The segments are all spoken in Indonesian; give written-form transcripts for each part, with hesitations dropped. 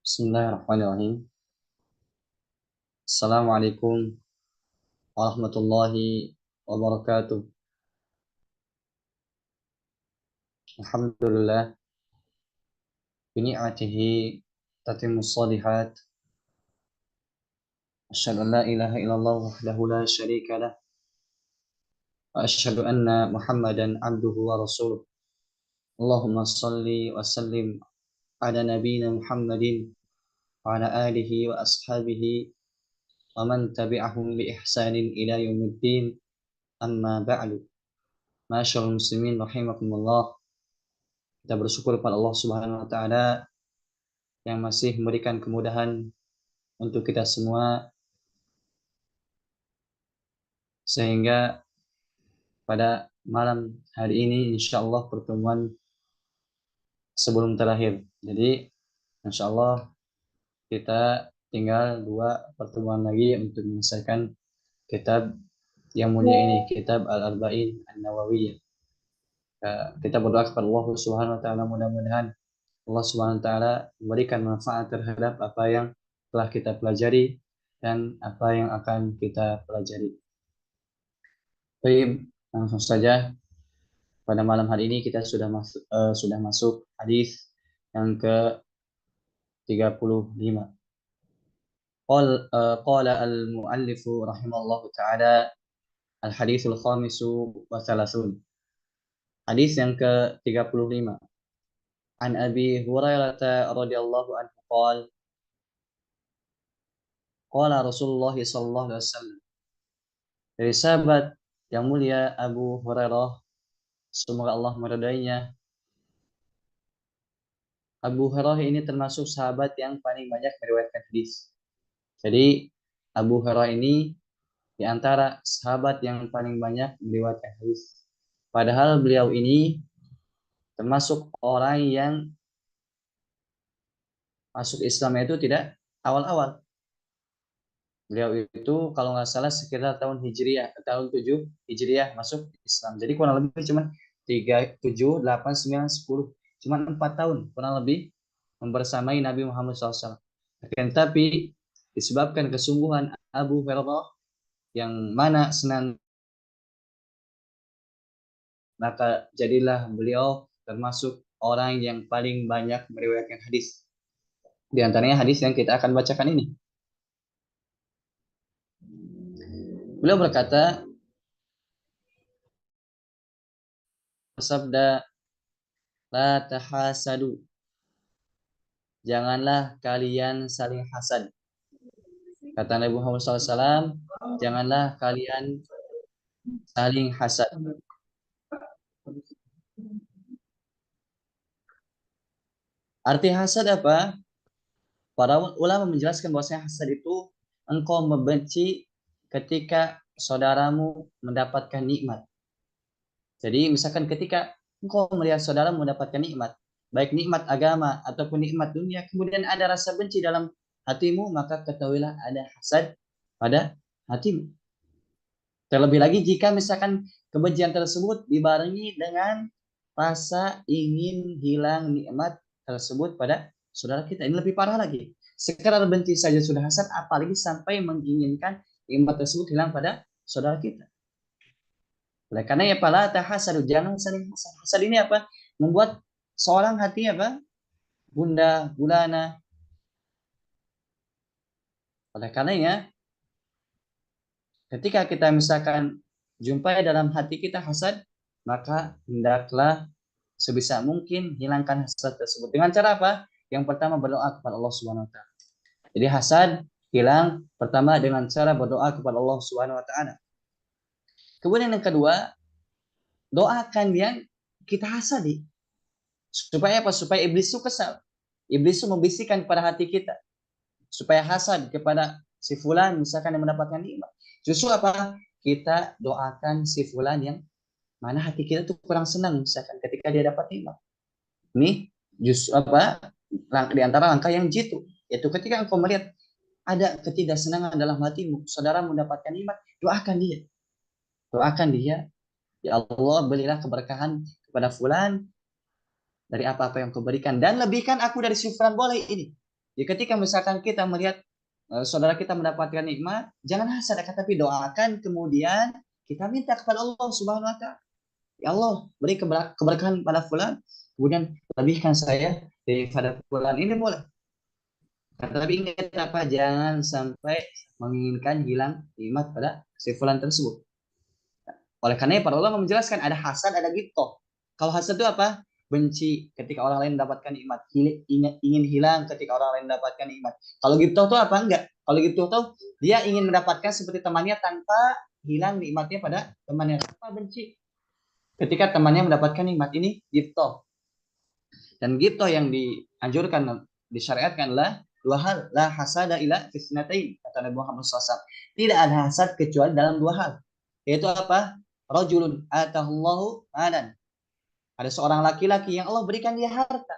Bismillahirrahmanirrahim. Assalamualaikum warahmatullahi wabarakatuh. Alhamdulillah, bini'matihi tatimmus shalihat. Asyhadu an la ilaha illallah wahdahu la syarika lah. Wa asyhadu anna Muhammadan abduhu wa rasuluh. Allahumma salli wa sallim ala nabiyyina Muhammadin wa ala alihi wa ashabihi wa man tabi'ahum bi ihsanin ila yaumiddin. Amma ba'du. Masyaallah muslimin rahimakumullah. Kita bersyukur kepada Allah Subhanahu wa taala yang masih memberikan kemudahan untuk kita semua sehingga pada malam hari ini insya Allah pertemuan sebelum terakhir. Jadi insya Allah kita tinggal 2 pertemuan lagi untuk menyelesaikan kitab yang mulia ini, kitab Al-Arba'in An-Nawawiyah. Kita berdoa kepada Allah Subhanahu wa taala, mudah-mudahan Allah Subhanahu wa taala memberikan manfaat terhadap apa yang telah kita pelajari dan apa yang akan kita pelajari. Baik, langsung saja pada malam hari ini kita sudah masuk hadis yang ke-35. Qala al-muallifu rahimallahu taala al-haditsul khamisu wa thalathun. Hadis yang ke-35. An Abi Hurairah radhiyallahu anhu qala Rasulullah sallallahu alaihi wasallam. Dari sahabat yang mulia Abu Hurairah, semoga Allah meridainya. Abu Hurairah ini termasuk sahabat yang paling banyak meriwayatkan hadis. Jadi Abu Hurairah ini di antara sahabat yang paling banyak meriwayatkan hadis. Padahal beliau ini termasuk orang yang masuk Islam itu tidak awal-awal. Beliau itu kalau nggak salah sekitar tahun Hijriah, tahun 7 Hijriah masuk Islam. Jadi kurang lebih cuma 3, 7, 8, 9, 10. Cuma 4 tahun kurang lebih membersamai Nabi Muhammad SAW. Tapi disebabkan kesungguhan Abu Hurairah yang mana senang, maka jadilah beliau termasuk orang yang paling banyak meriwayatkan hadis. Di antaranya hadis yang kita akan bacakan ini. Beliau berkata, bersabda, la tahasadu. Janganlah kalian saling hasad. Kata Nabi Muhammad SAW, janganlah kalian saling hasad. Arti hasad apa? Para ulama menjelaskan bahwasanya hasad itu engkau membenci ketika saudaramu mendapatkan nikmat. Jadi misalkan ketika engkau melihat saudaramu mendapatkan nikmat, baik nikmat agama ataupun nikmat dunia, kemudian ada rasa benci dalam hatimu, maka ketahuilah ada hasad pada hatimu. Terlebih lagi jika misalkan kebencian tersebut dibarengi dengan rasa ingin hilang nikmat tersebut pada saudara kita. Ini lebih parah lagi. Sekedar benci saja sudah hasad, apalagi sampai menginginkan nikmat tersebut hilang pada saudara kita. Oleh karena ya pala tahasadu, jangan saling hasad. Hasad ini apa? Membuat seorang hati apa? Gundah, gulana. Oleh karenanya ketika kita misalkan jumpai dalam hati kita hasad, maka hendaklah sebisa mungkin hilangkan hasad tersebut. Dengan cara apa? Yang pertama berdoa kepada Allah Subhanahu wa taala. Jadi hasad hilang pertama dengan cara berdoa kepada Allah Subhanahu wa taala. Kemudian yang kedua, doakan yang kita hasadi. Supaya apa? Supaya iblis itu kesal. Iblis itu membisikkan kepada hati kita supaya hasad kepada si fulan misalkan yang mendapatkan nikmat. Justru apa? Kita doakan si fulan yang mana hati kita tuh kurang senang misalkan ketika dia dapat nikmat. Ini justru apa? Di antara langkah yang jitu, yaitu ketika engkau melihat ada ketidaksenangan dalam hatimu, saudara mendapatkan nikmat, doakan dia. Doakan dia, ya Allah berilah keberkahan kepada fulan dari apa-apa yang kau berikan dan lebihkan aku dari si fulan boleh ini. Jadi ketika misalkan kita melihat saudara kita mendapatkan nikmat, jangan hasad, tapi doakan, kemudian kita minta kepada Allah Subhanahu wa taala. Ya Allah, beri keberkahan pada fulan, kemudian lebihkan saya daripada fulan ini boleh. Tapi ingat apa? Jangan sampai menginginkan hilang nikmat pada si fulan tersebut. Oleh karena para ulama menjelaskan ada hasad, ada ghibthah. Kalau hasad itu apa? Benci ketika orang lain mendapatkan nikmat, ingin hilang ketika orang lain mendapatkan nikmat. Kalau ghibthah itu apa? Enggak. Kalau ghibthah itu dia ingin mendapatkan seperti temannya tanpa hilang nikmatnya pada temannya. Tanpa benci ketika temannya mendapatkan nikmat, ini ghibthah. Dan ghibthah yang dianjurkan, disyariatkan adalah dua hal. La hasada ila fisnatain, kata Nabi Muhammad SAW. Tidak ada hasad kecuali dalam dua hal. Yaitu apa? Rajulun atahullahu malan. Ada seorang laki-laki yang Allah berikan dia harta.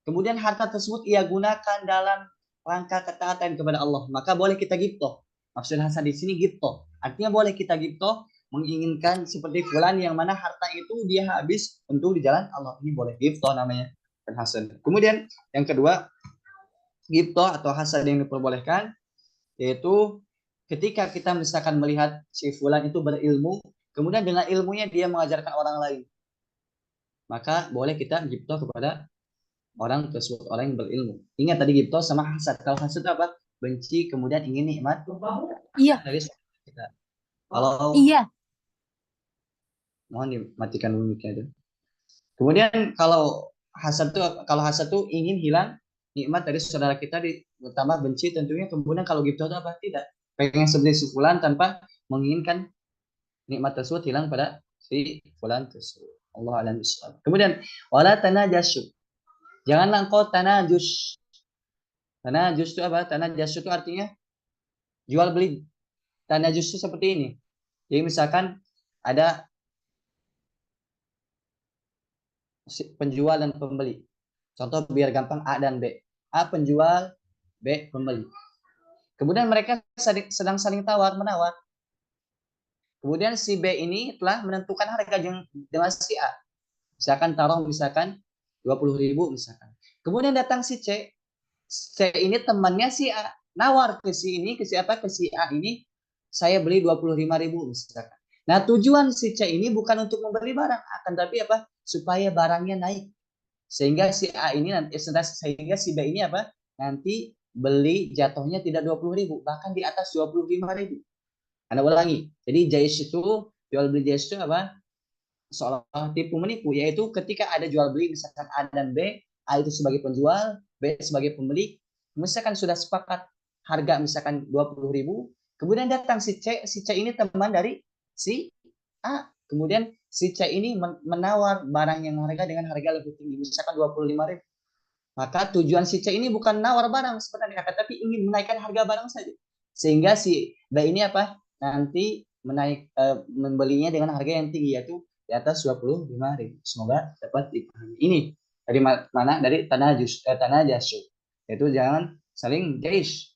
Kemudian harta tersebut ia gunakan dalam rangka ketaatan kepada Allah. Maka boleh kita ghibthah. Maksud hasad di sini ghibthah. Artinya boleh kita ghibthah, menginginkan seperti fulan yang mana harta itu dia habis untuk di jalan Allah. Ini boleh ghibthah namanya. Dan hasad. Kemudian yang kedua, ghibthah atau hasad yang diperbolehkan yaitu ketika kita misalkan melihat si fulan itu berilmu, kemudian dengan ilmunya dia mengajarkan orang lain, maka boleh kita ghibthah kepada orang tersebut, orang yang berilmu. Ingat tadi ghibthah sama hasad. Kalau hasad apa? Benci kemudian ingin nikmat Iya. dari kita. Kalau Iya. mohon dimatikan dulu mic-nya. Kemudian kalau hasad tuh ingin hilang nikmat dari saudara kita, ditambah benci tentunya. Kemudian kalau gitu itu apa? Tidak. Pengen seperti si fulan tanpa menginginkan nikmat tersebut hilang pada si fulan tersebut. Allah alam bisawab. Kemudian wala tanajasyu. Janganlah engkau tanajus. Tanajus itu apa? Tanajus itu artinya jual beli. Tanajus itu seperti ini. Jadi misalkan ada penjual dan pembeli. Contoh biar gampang, A dan B. A penjual, B pembeli. Kemudian mereka sedang saling tawar menawar. Kemudian si B ini telah menentukan harga dengan si A. Misalkan taruh misalkan 20.000 misalkan. Kemudian datang si C. C ini temannya si A. Nawar ke si ini, ke si apa? Ke si A ini, saya beli 25.000 misalkan. Nah, tujuan si C ini bukan untuk membeli barang, akan tapi apa? Supaya barangnya naik. Sehingga si A ini nanti, sehingga si B ini apa? Nanti beli jatuhnya tidak 20.000, bahkan di atas 25.000. Anda ulangi. Jadi jais itu, jual beli jais itu apa? Seolah tipu menipu, yaitu ketika ada jual beli misalkan A dan B, A itu sebagai penjual, B sebagai pembeli, misalkan sudah sepakat harga misalkan 20.000, kemudian datang si C ini teman dari si A, kemudian si C ini menawar barang yang harga dengan harga lebih tinggi, misalkan 25.000. Maka tujuan si C ini bukan nawar barang sebenarnya, tapi ingin menaikkan harga barang saja. Sehingga si B ini apa? Nanti membelinya dengan harga yang tinggi, yaitu di atas 25.000. Semoga dapat dipahami. Ini dari mana? Dari tanah jasu. Yaitu jangan saling jais.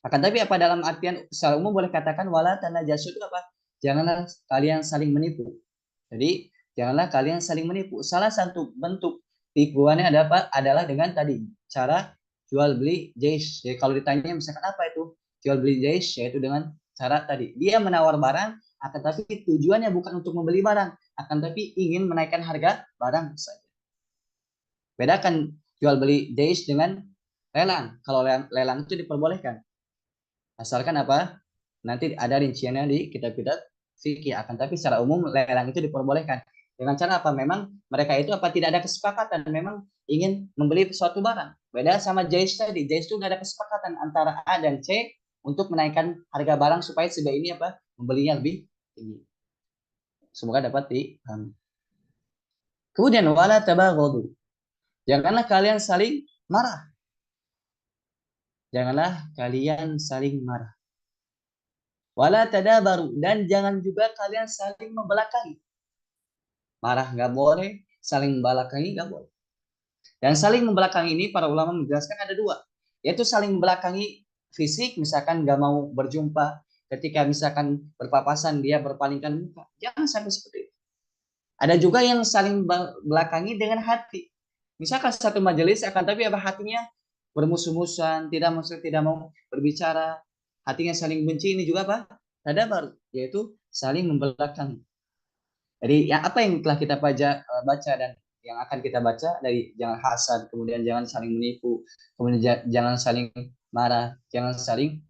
Akan tapi apa dalam artian secara umum boleh katakan wala tanah jasu itu apa? Janganlah kalian saling menipu. Jadi janganlah kalian saling menipu. Salah satu bentuk tipuannya adalah dengan tadi cara jual beli jais. Jadi kalau ditanya misalkan apa itu jual beli jais, yaitu dengan cara tadi dia menawar barang, akan tapi tujuannya bukan untuk membeli barang, akan tapi ingin menaikkan harga barang saja. Bedakan jual beli jais dengan lelang. Kalau lelang itu diperbolehkan, asalkan apa? Nanti ada rinciannya di kitab-kitab fikih. Akan tapi secara umum lelang itu diperbolehkan. Dengan cara apa? Memang mereka itu apa tidak ada kesepakatan, memang ingin membeli suatu barang. Beda sama jais tadi. Jais itu ada kesepakatan antara A dan C untuk menaikkan harga barang supaya si B ini apa? Membelinya lebih tinggi. Semoga dapat dipahami. Kemudian wala tabaghadu. Janganlah kalian saling marah. Janganlah kalian saling marah. Wala tadabaru, dan jangan juga kalian saling membelakangi. Marah nggak boleh, saling membelakangi nggak boleh. Dan saling membelakangi ini para ulama menjelaskan ada dua, yaitu saling membelakangi fisik, misalkan nggak mau berjumpa, ketika misalkan berpapasan dia berpalingkan muka, jangan sampai seperti itu. Ada juga yang saling belakangi dengan hati. Misalkan satu majelis akan tapi apa hatinya bermusuh-musuhan, tidak mau berbicara, hatinya saling benci, ini juga apa? Tadabar, yaitu saling membelakangi. Jadi apa yang telah kita baca dan yang akan kita baca dari jangan hasad, kemudian jangan saling menipu, kemudian jangan saling marah, jangan saling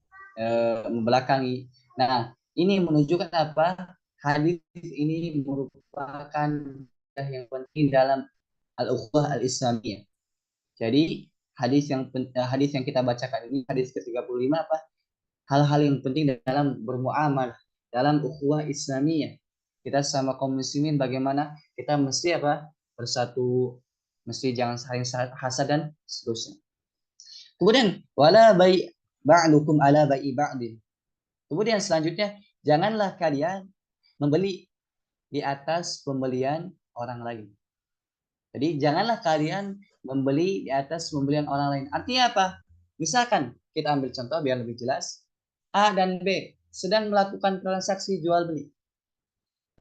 membelakangi. Nah, ini menunjukkan apa? Hadis ini merupakan yang penting dalam al-ukhuwah al-islamiyah. Jadi hadis yang kita bacakan ini hadis ke-35 apa? Hal-hal yang penting dalam bermuamalah, dalam ukhuwah Islamiyah. Kita sama kaum muslimin bagaimana kita mesti apa? Bersatu, mesti jangan saling hasad dan seterusnya. Kemudian wala bai ba'dukum ala bai ba'din. Kemudian selanjutnya janganlah kalian membeli di atas pembelian orang lain. Jadi janganlah kalian membeli di atas pembelian orang lain. Artinya apa? Misalkan kita ambil contoh biar lebih jelas. A dan B sedang melakukan transaksi jual beli.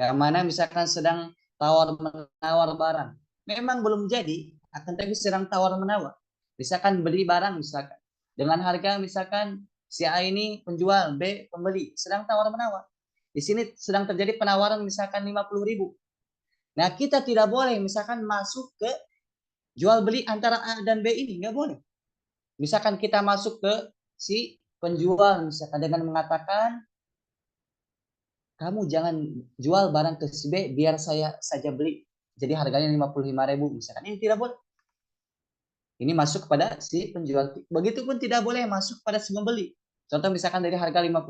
Yang mana misalkan sedang tawar menawar barang. Memang belum jadi, akan tapi sedang tawar menawar. Misalkan beli barang misalkan dengan harga misalkan si A ini penjual, B pembeli, sedang tawar menawar. Di sini sedang terjadi penawaran misalkan 50.000. Nah, kita tidak boleh misalkan masuk ke jual beli antara A dan B ini, nggak boleh. Misalkan kita masuk ke si penjual misalkan dengan mengatakan kamu jangan jual barang ke si B biar saya saja beli. Jadi harganya 55.000 misalkan. Ini tidak boleh. Ini masuk kepada si penjual. Begitupun tidak boleh masuk pada si pembeli. Contoh misalkan dari harga 50.000.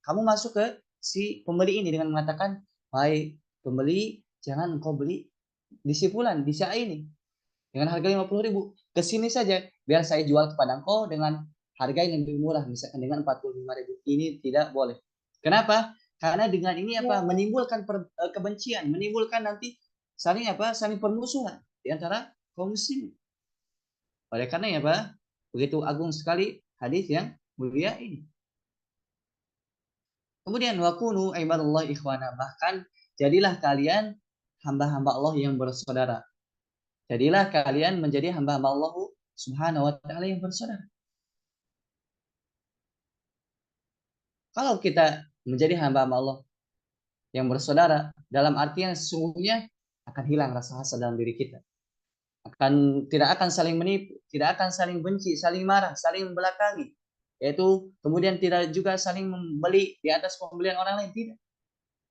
Kamu masuk ke si pembeli ini dengan mengatakan, "Hai pembeli, jangan engkau beli di si fulan, di si A ini dengan harga 50.000. Ke sini saja biar saya jual kepada engkau dengan harga yang lebih murah, misalkan dengan 45.000. Ini tidak boleh. Kenapa? Karena dengan ini apa? Menimbulkan kebencian, menimbulkan nanti saling apa? Saling permusuhan di antara kaum muslimin. Oleh karena ya Pak, begitu agung sekali hadis yang mulia ini. Kemudian wakunu ibadallah ikhwana, bahkan jadilah kalian hamba-hamba Allah yang bersaudara. Jadilah kalian menjadi hamba-hamba Allah Subhanahu wa taala yang bersaudara. Kalau kita menjadi hamba-hamba Allah yang bersaudara, dalam artian sesungguhnya akan hilang rasa hasad dalam diri kita. Tidak akan saling menipu, tidak akan saling benci, saling marah, saling membelakangi. Yaitu kemudian tidak juga saling membeli di atas pembelian orang lain, tidak.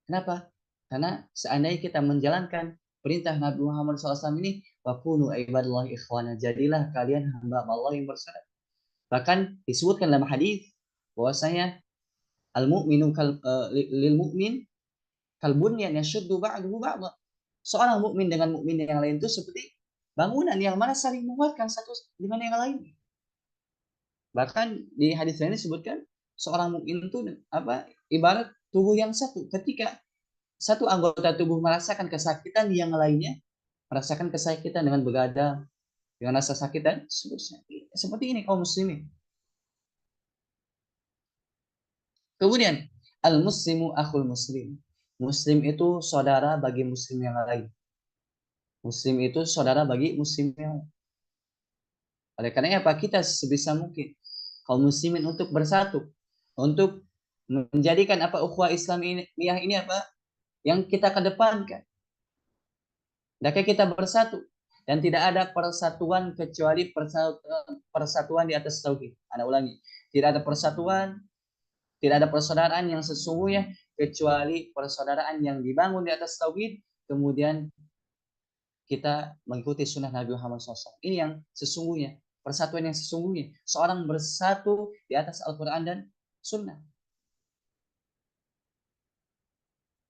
Kenapa? Karena seandainya kita menjalankan perintah Nabi Muhammad SAW ini, wakunu ibadallah ikhwana, jadilah kalian hamba Allah yang bersaudara. Bahkan disebutkan dalam hadis bahwasanya al-mu'minu lil mu'min kal bunyan yashuddu ba'duhu ba'dha. Seorang mukmin dengan mukmin yang lain itu seperti bangunan yang mana saling menguatkan satu dengan yang lain. Bahkan di hadis lain disebutkan seorang mukmin itu apa? Ibarat tubuh yang satu. Ketika satu anggota tubuh merasakan kesakitan, yang lainnya merasakan kesakitan dengan begadang, dengan rasa sakit dan seterusnya. Seperti ini kaum muslimin. Kemudian al-muslimu akhul muslim. Muslim itu saudara bagi muslim yang lain. Muslim itu saudara bagi muslim yang lain. Oleh karena apa? Kita sebisa mungkin kaum muslimin untuk bersatu, untuk menjadikan apa ukhuwah Islamiyah ini apa yang kita kedepankan. Hendaknya kita bersatu dan tidak ada persatuan kecuali persatuan di atas tauhid. Ana ulangi, tidak ada persatuan, tidak ada persaudaraan yang sesungguhnya kecuali persaudaraan yang dibangun di atas tauhid, kemudian kita mengikuti sunnah Nabi Muhammad SAW. Ini yang sesungguhnya, persatuan yang sesungguhnya. Seorang bersatu di atas Al-Quran dan sunnah.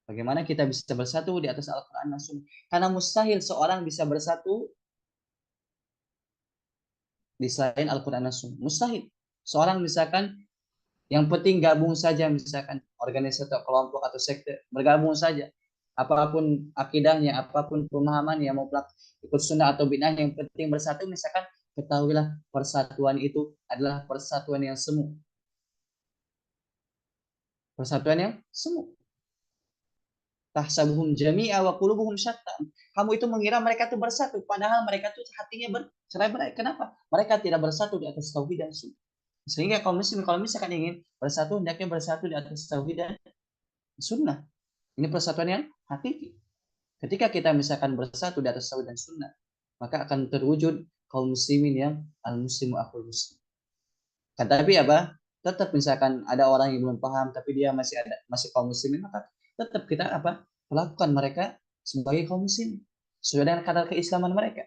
Bagaimana kita bisa bersatu di atas Al-Quran dan sunnah? Karena mustahil seorang bisa bersatu di selain Al-Quran dan sunnah. Mustahil. Seorang misalkan yang penting gabung saja, misalkan organisasi atau kelompok atau sekte, bergabung saja. Apapun akidahnya, apapun pemahamannya, mau ikut sunnah atau bid'ah, yang penting bersatu, misalkan ketahuilah persatuan itu adalah persatuan yang semu. Persatuan yang semu. tahsabuhum jami'a wa qulubuhum syatta. Kamu itu mengira mereka itu bersatu, padahal mereka itu hatinya bercerai-berai. Kenapa? Mereka tidak bersatu di atas tauhid dan sunnah. Sehingga kaum muslim kalau misalkan ingin bersatu, hendaknya bersatu di atas tauhid dan sunnah. Ini persatuan yang hakiki. Ketika kita misalkan bersatu di atas tauhid dan sunnah, maka akan terwujud kaum muslimin yang al-muslimu akhul muslim. Kan tapi apa? Tetap misalkan ada orang yang belum paham tapi dia masih kaum muslimin, maka tetap kita apa? Perlakukan mereka sebagai kaum muslim sesuai dengan kadar keislaman mereka.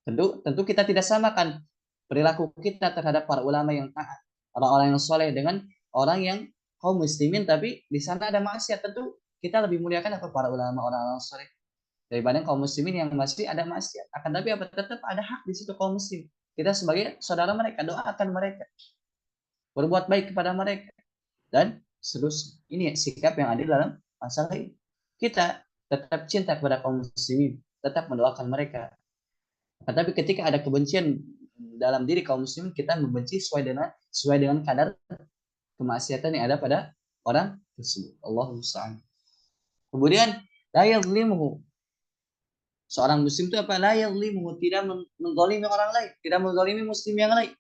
Tentu kita tidak samakan perilaku kita terhadap para ulama yang taat, orang-orang yang soleh dengan orang yang kaum muslimin tapi di sana ada maksiat. Tentu kita lebih muliakan apa para ulama orang-orang soleh daripada kaum muslimin yang masih ada maksiat. Akan tapi apa tetap ada hak di situ kaum muslim. Kita sebagai saudara mereka doakan mereka, berbuat baik kepada mereka dan seterusnya. Ini sikap yang ada dalam masalah ini. Kita tetap cinta kepada kaum muslimin, tetap mendoakan mereka. Tetapi ketika ada kebencian dalam diri kaum muslimin, kita membenci sesuai dengan kadar kemaksiatan yang ada pada orang tersebut. Allahu musta'an. Kemudian la yadhlimuhu. Seorang muslim itu apa? La yadhlimuhu, tidak menzalimi orang lain, tidak menzalimi muslim yang lain.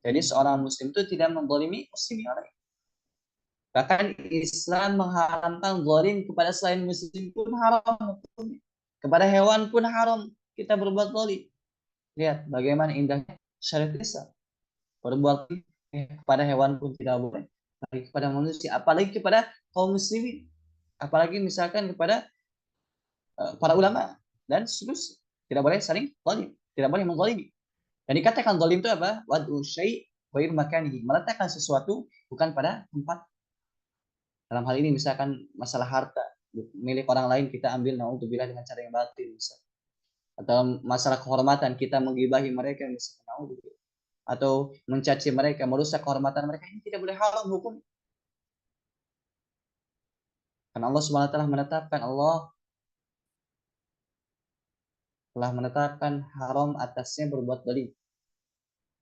Jadi seorang muslim itu tidak menzalimi muslim yang lain. Bahkan Islam mengharamkan zalim kepada selain muslim pun haram. Kepada hewan pun haram kita berbuat zalim. Lihat bagaimana indahnya syariat Islam. Berbuat kepada hewan pun tidak boleh, apalagi kepada manusia, apalagi kepada kaum muslimin, apalagi misalkan kepada para ulama dan seterusnya. Tidak boleh saling zalim, tidak boleh menzalimi. Dan dikatakan zalim itu apa? Wad'u syai' ghair makanihi, meletakkan sesuatu bukan pada tempat. Dalam hal ini misalkan masalah harta milik orang lain kita ambil naudzubillah dengan cara yang batil misalkan. Atau masalah kehormatan kita menggibahi mereka misalkan naudzubillah, atau mencaci mereka, merusak kehormatan mereka, ini tidak boleh, haram hukum. Karena Allah Subhanahu wa taala menetapkan, Allah telah menetapkan haram atasnya berbuat zalim.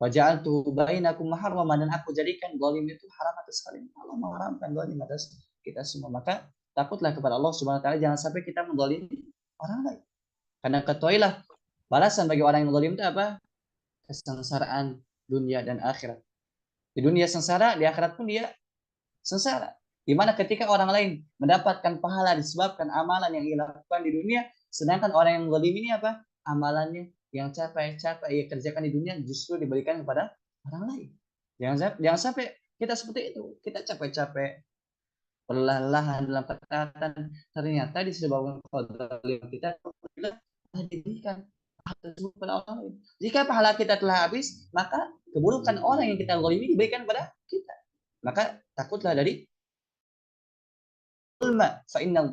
Wa ja'altu bainakum muharraman, dan aku jadikan zalim itu haram atas kalian. Allah mengharamkan zalim atas kita semua. Maka takutlah kepada Allah Subhanahu wa taala, jangan sampai kita menzalimi orang lain. Karena ketahuilah balasan bagi orang yang zalim itu apa? Kesengsaraan dunia dan akhirat. Di dunia sengsara, di akhirat pun dia sengsara. Di mana ketika orang lain mendapatkan pahala disebabkan amalan yang ia lakukan di dunia, sedangkan orang yang zalim ini apa? Amalannya yang capek-capek ia kerjakan di dunia justru diberikan kepada orang lain. Jangan sampai kita seperti itu. Kita capek-capek perlahan dalam ketaatan, ternyata disebabkan kezaliman kita diberikan tersebut kepada orang lain. Jika pahala kita telah habis, maka keburukan orang yang kita zalimi diberikan kepada kita. Maka takutlah dari zulma, fa inna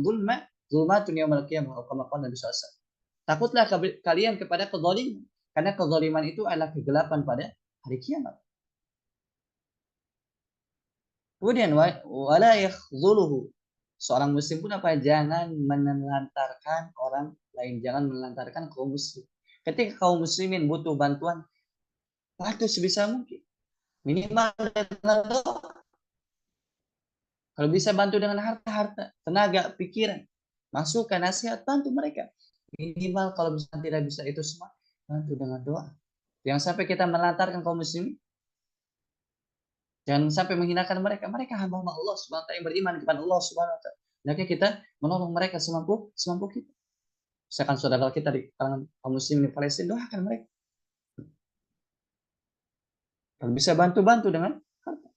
zulma zulmatun yaumil qiyamah, atau kama qala Nabi sallallahu alaihi wasallam. Takutlah kalian kepada kezaliman, karena kezaliman itu adalah kegelapan pada hari kiamat. Kemudian wala yakhzuluhu. Seorang muslim pun apa? Jangan menelantarkan orang lain, jangan menelantarkan kaum muslim. Ketika kaum muslimin butuh bantuan, bantu sebisa mungkin. Minimal dengan doa. Kalau bisa bantu dengan harta, tenaga, pikiran, masukan, nasihat, bantu mereka. Minimal kalau bisa tidak bisa itu semua, bantu dengan doa. Jangan sampai kita menelantarkan kaum muslimin. Jangan sampai menghinakan mereka. Mereka hamba Allah Subhanahu wa taala yang beriman kepada Allah Subhanahu wa taala. Hendaknya kita menolong mereka semampu kita. Misalkan saudara kita di kalangan kaum muslimin di Palestina, doakan mereka. Kalau bisa bantu dengan harta.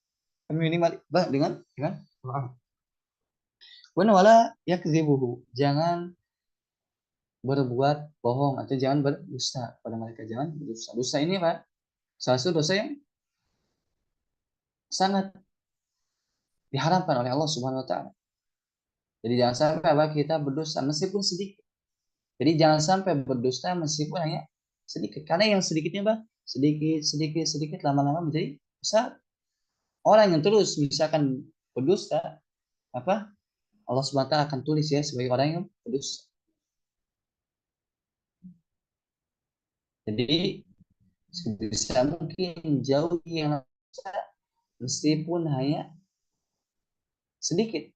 Minimal dengan doa. Wala yakdzibuhu. Jangan berbuat bohong atau jangan berdusta pada mereka. Jangan berdusta. Dusta ini Pak, salah satu dosa yang sangat diharamkan oleh Allah Subhanahu wa taala. Jadi jangan sampai apa kita berdusta meskipun sedikit. Jadi jangan sampai berdusta meskipun hanya sedikit. Karena yang sedikitnya Pak, sedikit lama-lama menjadi besar. Orang yang terus misalkan berdusta, apa? Allah Subhanahu wa taala akan tulis ya sebagai orang yang berdusta. Jadi sebisa mungkin jauh yang meskipun hanya sedikit.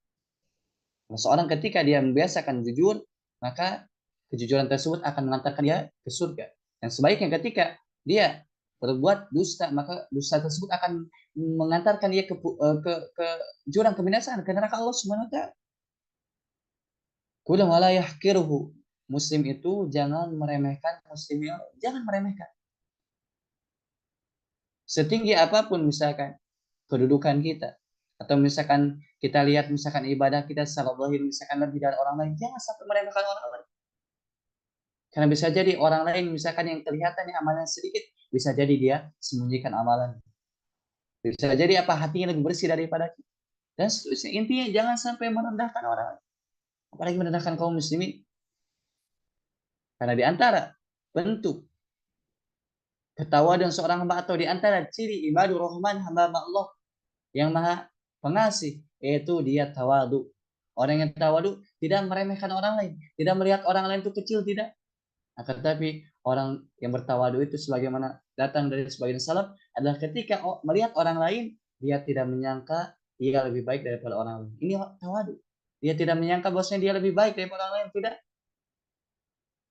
Nah, seorang ketika dia membiasakan jujur, maka kejujuran tersebut akan mengantarkan dia ke surga. Dan sebaliknya ketika dia berbuat dusta, maka dusta tersebut akan mengantarkan dia ke jurang kebinasaan, ke neraka Allah Subhanahu wa taala. Qul wala yahqiruhu. Muslim itu jangan meremehkan muslim yang jangan meremehkan. Setinggi apapun misalkan kedudukan kita, atau misalkan kita lihat misalkan ibadah kita secara zahir misalkan lebih dari orang lain, jangan sampai meremehkan orang lain. Karena bisa jadi orang lain misalkan yang kelihatan yang amalan sedikit, bisa jadi dia sembunyikan amalan. Bisa jadi apa hatinya lebih bersih daripada kita. Dan seterusnya. Intinya jangan sampai merendahkan orang lain. Apalagi merendahkan kaum muslimin. Karena di antara bentuk ketawaduan seorang hamba atau di antara ciri ibadur rahman hamba Allah yang maha pengasih, yaitu dia tawadu. Orang yang tawadu tidak meremehkan orang lain, tidak melihat orang lain itu kecil, tidak. Akan tetapi orang yang bertawadu itu sebagaimana datang dari sebagian salaf adalah ketika melihat orang lain, dia tidak menyangka dia lebih baik daripada orang lain. Ini tawadu. Dia tidak menyangka bahwasanya dia lebih baik daripada orang lain, tidak.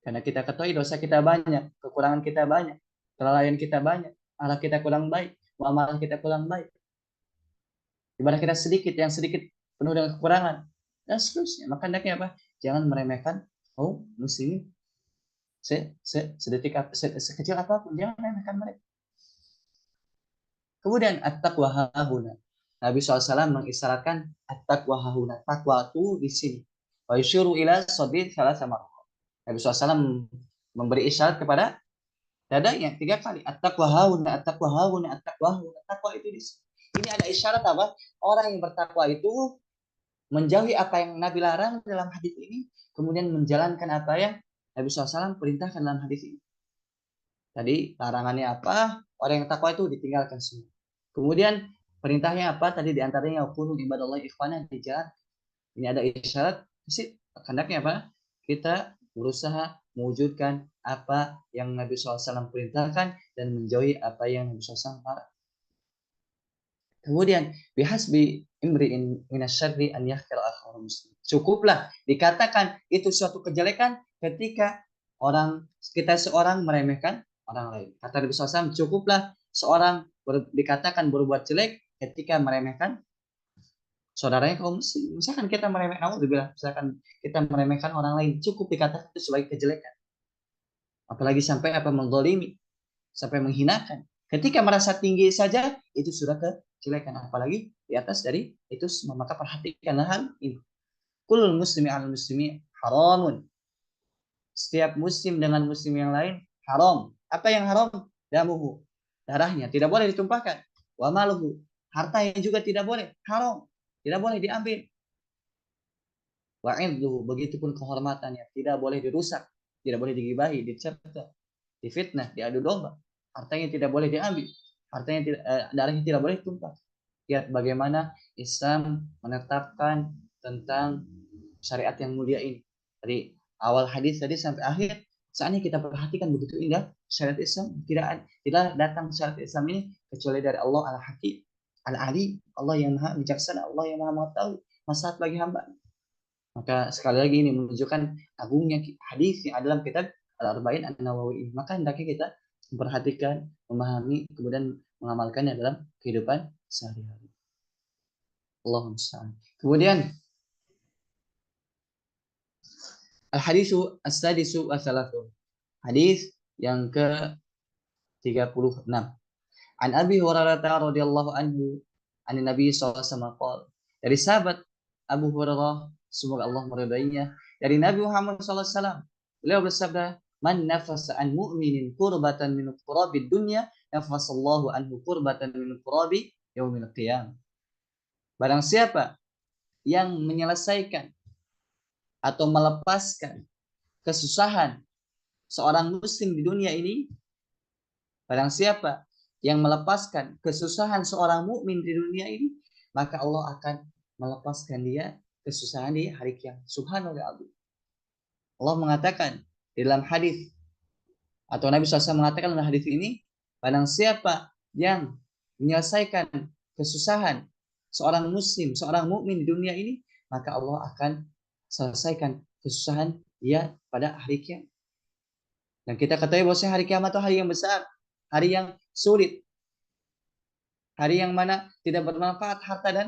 Karena kita ketahui dosa kita banyak, kekurangan kita banyak, kelalaian kita banyak, akhlak kita kurang baik, muamalah kita kurang baik. Ibadah kita sedikit, yang sedikit penuh dengan kekurangan dan seterusnya. Maka hendaknya apa? Jangan meremehkan kaum muslimin sedetik sekecil apapun, jangan remehkan mereka. Kemudian at-taqwa hahuna. Nabi SAW mengisyaratkan at-taqwa hahuna. Takwa itu di sini. Wa yusyuru ila sadid salah sama. Nabi SAW memberi isyarat kepada dadanya 3 kali. At-taqwa hahuna, at-taqwa hahuna, at-taqwa hahuna. Takwa itu di sini. Ini ada isyarat apa? Orang yang bertakwa itu menjauhi apa yang Nabi larang dalam hadis ini, kemudian menjalankan apa yang Nabi SAW perintahkan dalam hadis ini. Tadi larangannya apa? Orang yang takwa itu ditinggalkan semua. Kemudian perintahnya apa? Tadi diantaranya kunu ibadallah ikhwana di jalan. Ini ada isyarat. Hendaknya apa? Kita berusaha mewujudkan apa yang Nabi SAW perintahkan dan menjauhi apa yang Nabi SAW larang. Kemudian bihasbi imri'in minasyarri an yahqira akhahu muslim. Cukuplah dikatakan itu suatu kejelekan ketika kita seorang meremehkan orang lain. Kata Nabi SAW, cukuplah seorang dikatakan berbuat jelek ketika meremehkan saudaranya kaum muslim. Misalkan kita meremehkan, misalkan kita meremehkan orang lain, cukup dikatakan itu sebagai kejelekan. Apalagi sampai apa mendzalimi, sampai menghinakan. Ketika merasa tinggi saja itu sudah kejelekan, apalagi di atas dari itu semua. Maka perhatikanlah hal ini. Kulul muslimi al muslimi haramun. Setiap muslim dengan muslim yang lain haram. Apa yang haram? Damuhu. Darahnya tidak boleh ditumpahkan. Wa maluhu. Hartanya juga tidak boleh. Haram. Tidak boleh diambil. Wa idluhu. Begitupun kehormatannya. Tidak boleh dirusak. Tidak boleh digibahi, dicerca, difitnah, diadu domba. Hartanya tidak boleh diambil. Darahnya tidak boleh tumpah. Lihat bagaimana Islam menetapkan tentang syariat yang mulia ini. Dari awal hadis tadi sampai akhir, saatnya kita perhatikan begitu indah syariat Islam. Tidak datang syariat Islam ini kecuali dari Allah Al-Hakim, Al-Ali, Allah yang maha bijaksana, Allah yang maha mengetahui maslahat bagi hamba. Maka sekali lagi ini menunjukkan agungnya hadis yang ada dalam kitab Al-Arba'in An-Nawawi. Maka hendaknya kita memperhatikan, memahami, kemudian mengamalkannya dalam kehidupan sehari-hari. Allahumma musta'an. Kemudian al-hadisu as-sadisu as-salatu. Hadis yang ke-36. An Abi Hurairah radhiyallahu anhu, an Nabi sallallahu alaihi wasallam. Dari sahabat Abu Hurairah, semoga Allah meridainya, dari Nabi Muhammad sallallahu alaihi wasallam. Beliau bersabda, "Man nafasa an mu'minin qurbatan min qurabid dunya, nafasallahu anhu qurbatan min qurabi yaumil qiyamah." Barang siapa yang menyelesaikan atau melepaskan kesusahan seorang muslim di dunia ini, barang siapa yang melepaskan kesusahan seorang mukmin di dunia ini, maka Allah akan melepaskan dia kesusahan di hari kiamat. Subhanallah. Allah mengatakan di dalam hadis, atau Nabi SAW mengatakan dalam hadis ini, barang siapa yang menyelesaikan kesusahan seorang muslim, seorang mukmin di dunia ini, maka Allah akan selesaikan kesusahan dia pada hari kiamat. Dan kita ketahui bahwa hari kiamat itu hari yang besar, hari yang sulit, hari yang mana tidak bermanfaat harta dan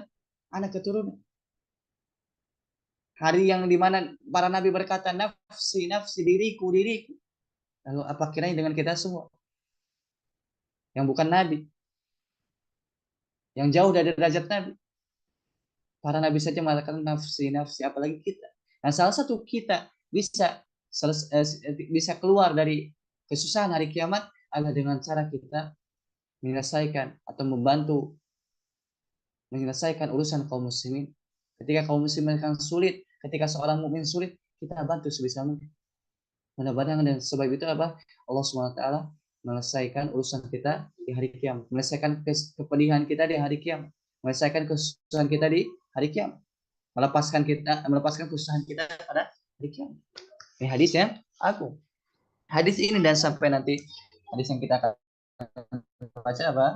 anak keturunan. Hari yang dimana para nabi berkata, nafsi, nafsi, diriku, diriku. Lalu apa kiranya dengan kita semua yang bukan nabi, yang jauh dari derajat nabi? Para nabi saja mengatakan nafsi, nafsi, apalagi kita. Nah, salah satu kita bisa keluar dari kesusahan hari kiamat adalah dengan cara kita menyelesaikan atau membantu menyelesaikan urusan kaum muslimin. Ketika kaum muslimin akan sulit, ketika seorang mukmin sulit, kita bantu sebisa mungkin. Mudah-mudahan dan sebab itu apa? Allah SWT menyelesaikan urusan kita di hari kiamat, menyelesaikan kepedihan kita di hari kiamat, menyelesaikan kesusahan kita di hari kiamat, melepaskan kesusahan kita pada hari kiamat. Ini hadisnya aku. Hadis ini dan sampai nanti hadis yang kita akan baca apa?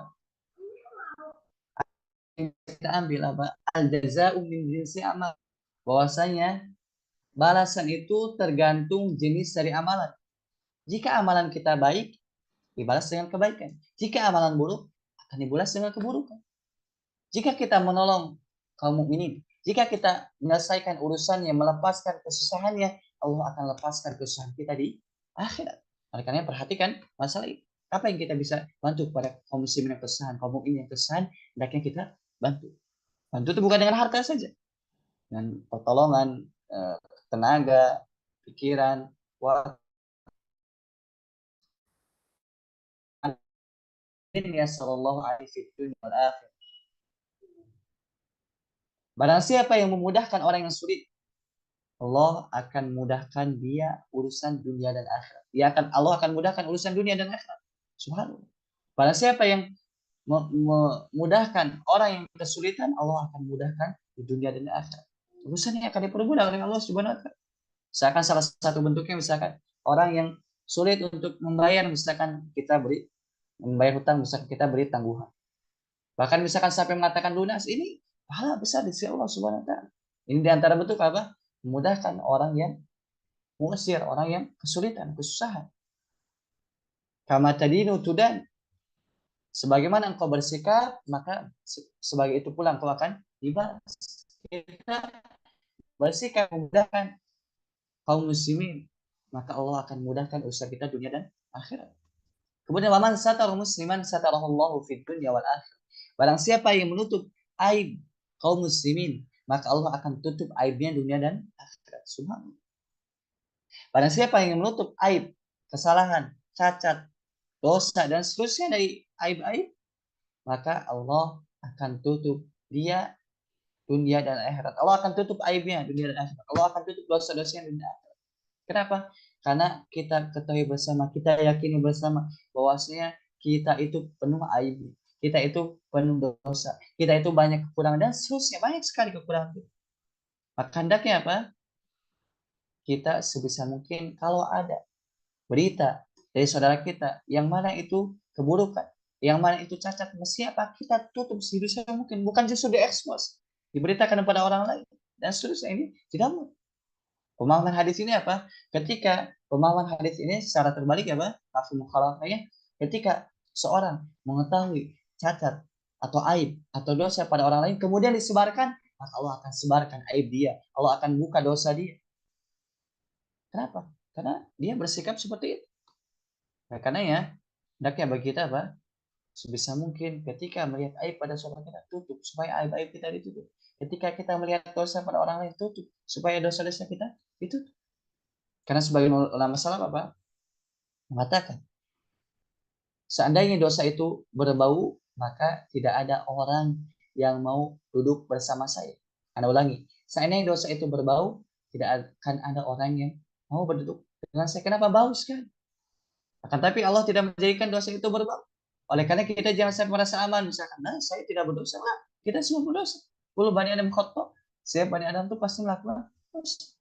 Kita ambil apa? Al-jaza'u min jinsi amal. Bahwasanya balasan itu tergantung jenis dari amalan. Jika amalan kita baik, dibalas dengan kebaikan. Jika amalan buruk, akan dibalas dengan keburukan. Jika kita menolong kaum mukminin, jika kita menyelesaikan urusannya, melepaskan kesusahannya, Allah akan lepaskan kesusahan kita di akhirat. Oleh karena perhatikan masalah ini. Apa yang kita bisa bantu kepada kaum muslimin yang kesusahan, kaum mukminin yang kesusahan, hendaknya kita bantu. Bantu itu bukan dengan harta saja, dengan pertolongan, tenaga, pikiran, waktu. Ya sallallahu alaihi wal akhir. Barang siapa yang memudahkan orang yang sulit, Allah akan mudahkan dia urusan dunia dan akhirat. Allah akan mudahkan urusan dunia dan akhirat. Subhanallah. Barang siapa yang memudahkan orang yang kesulitan, Allah akan mudahkan di dunia dan akhirat. Urusannya akan dipermudah oleh Allah Subhanahu wa taala. Misalkan salah satu bentuknya misalkan orang yang sulit untuk membayar, misalkan kita beri membayar hutang, misalkan kita beri tangguhan. Bahkan misalkan sampai mengatakan lunas, ini pahala besar di sisi Allah Subhanahu wa taala. Ini diantara bentuk apa? Memudahkan orang yang mu'sir, orang yang kesulitan, kesusahan. Kama tadinu tudan. Sebagaimana engkau bersikap, maka sebagai itu pula engkau akan dibalas. Kita bersikap memudahkan kaum muslimin, maka Allah akan mudahkan usaha kita dunia dan akhirat. Kemudian waman satar musliman satarahullahu fid dunya wal akhirah. Barang siapa yang menutup aib kaum muslimin, maka Allah akan tutup aibnya dunia dan akhirat. Subhanallah. Barang siapa yang menutup aib, kesalahan, cacat, dosa dan seterusnya dari aib-aib, maka Allah akan tutup dia dunia dan akhirat. Allah akan tutup aibnya dunia dan akhirat. Allah akan tutup dosa-dosanya dunia dan akhirat. Kenapa? Karena kita ketahui bersama, kita yakini bersama bahwasanya kita itu penuh aib, kita itu penuh dosa, kita itu banyak kekurangan dan seterusnya, banyak sekali kekurangan. Maka hendaknya apa? Kita sebisa mungkin kalau ada berita dari saudara kita yang mana itu keburukan, yang mana itu cacat, mesti apa? Kita tutup sebisa mungkin, bukan justru diekspos, diberitakan kepada orang lain dan seterusnya. Ini tidak mungkin. Pemahaman hadis ini apa? Ketika pemahaman hadis ini secara terbalik apa? Mafhum mukhalafahnya, ketika seorang mengetahui cacat atau aib atau dosa pada orang lain kemudian disebarkan, maka Allah akan sebarkan aib dia, Allah akan buka dosa dia. Kenapa? Karena dia bersikap seperti itu. Nah, karena ya, hendaknya bagi kita apa? Sebisa mungkin ketika melihat aib pada saudara kita, tutup supaya aib-aib kita ditutup. Ketika kita melihat dosa pada orang lain, tutup supaya dosa-dosa kita ditutup. Karena sebagian ulama salaf apa? Mengatakan, seandainya dosa itu berbau, maka tidak ada orang yang mau duduk bersama saya. Anda ulangi, seandainya dosa itu berbau, tidak akan ada orang yang mau berduduk dengan saya. Kenapa? Bau sekali. Akan tapi Allah tidak menjadikan dosa itu berbau. Oleh karena kita jangan sampai merasa aman. Misalkan, nah saya tidak berdosa. Nah, kita semua berdosa. Kalau Bani Adam khotob, saya Bani Adam itu pasti melakukan dosa.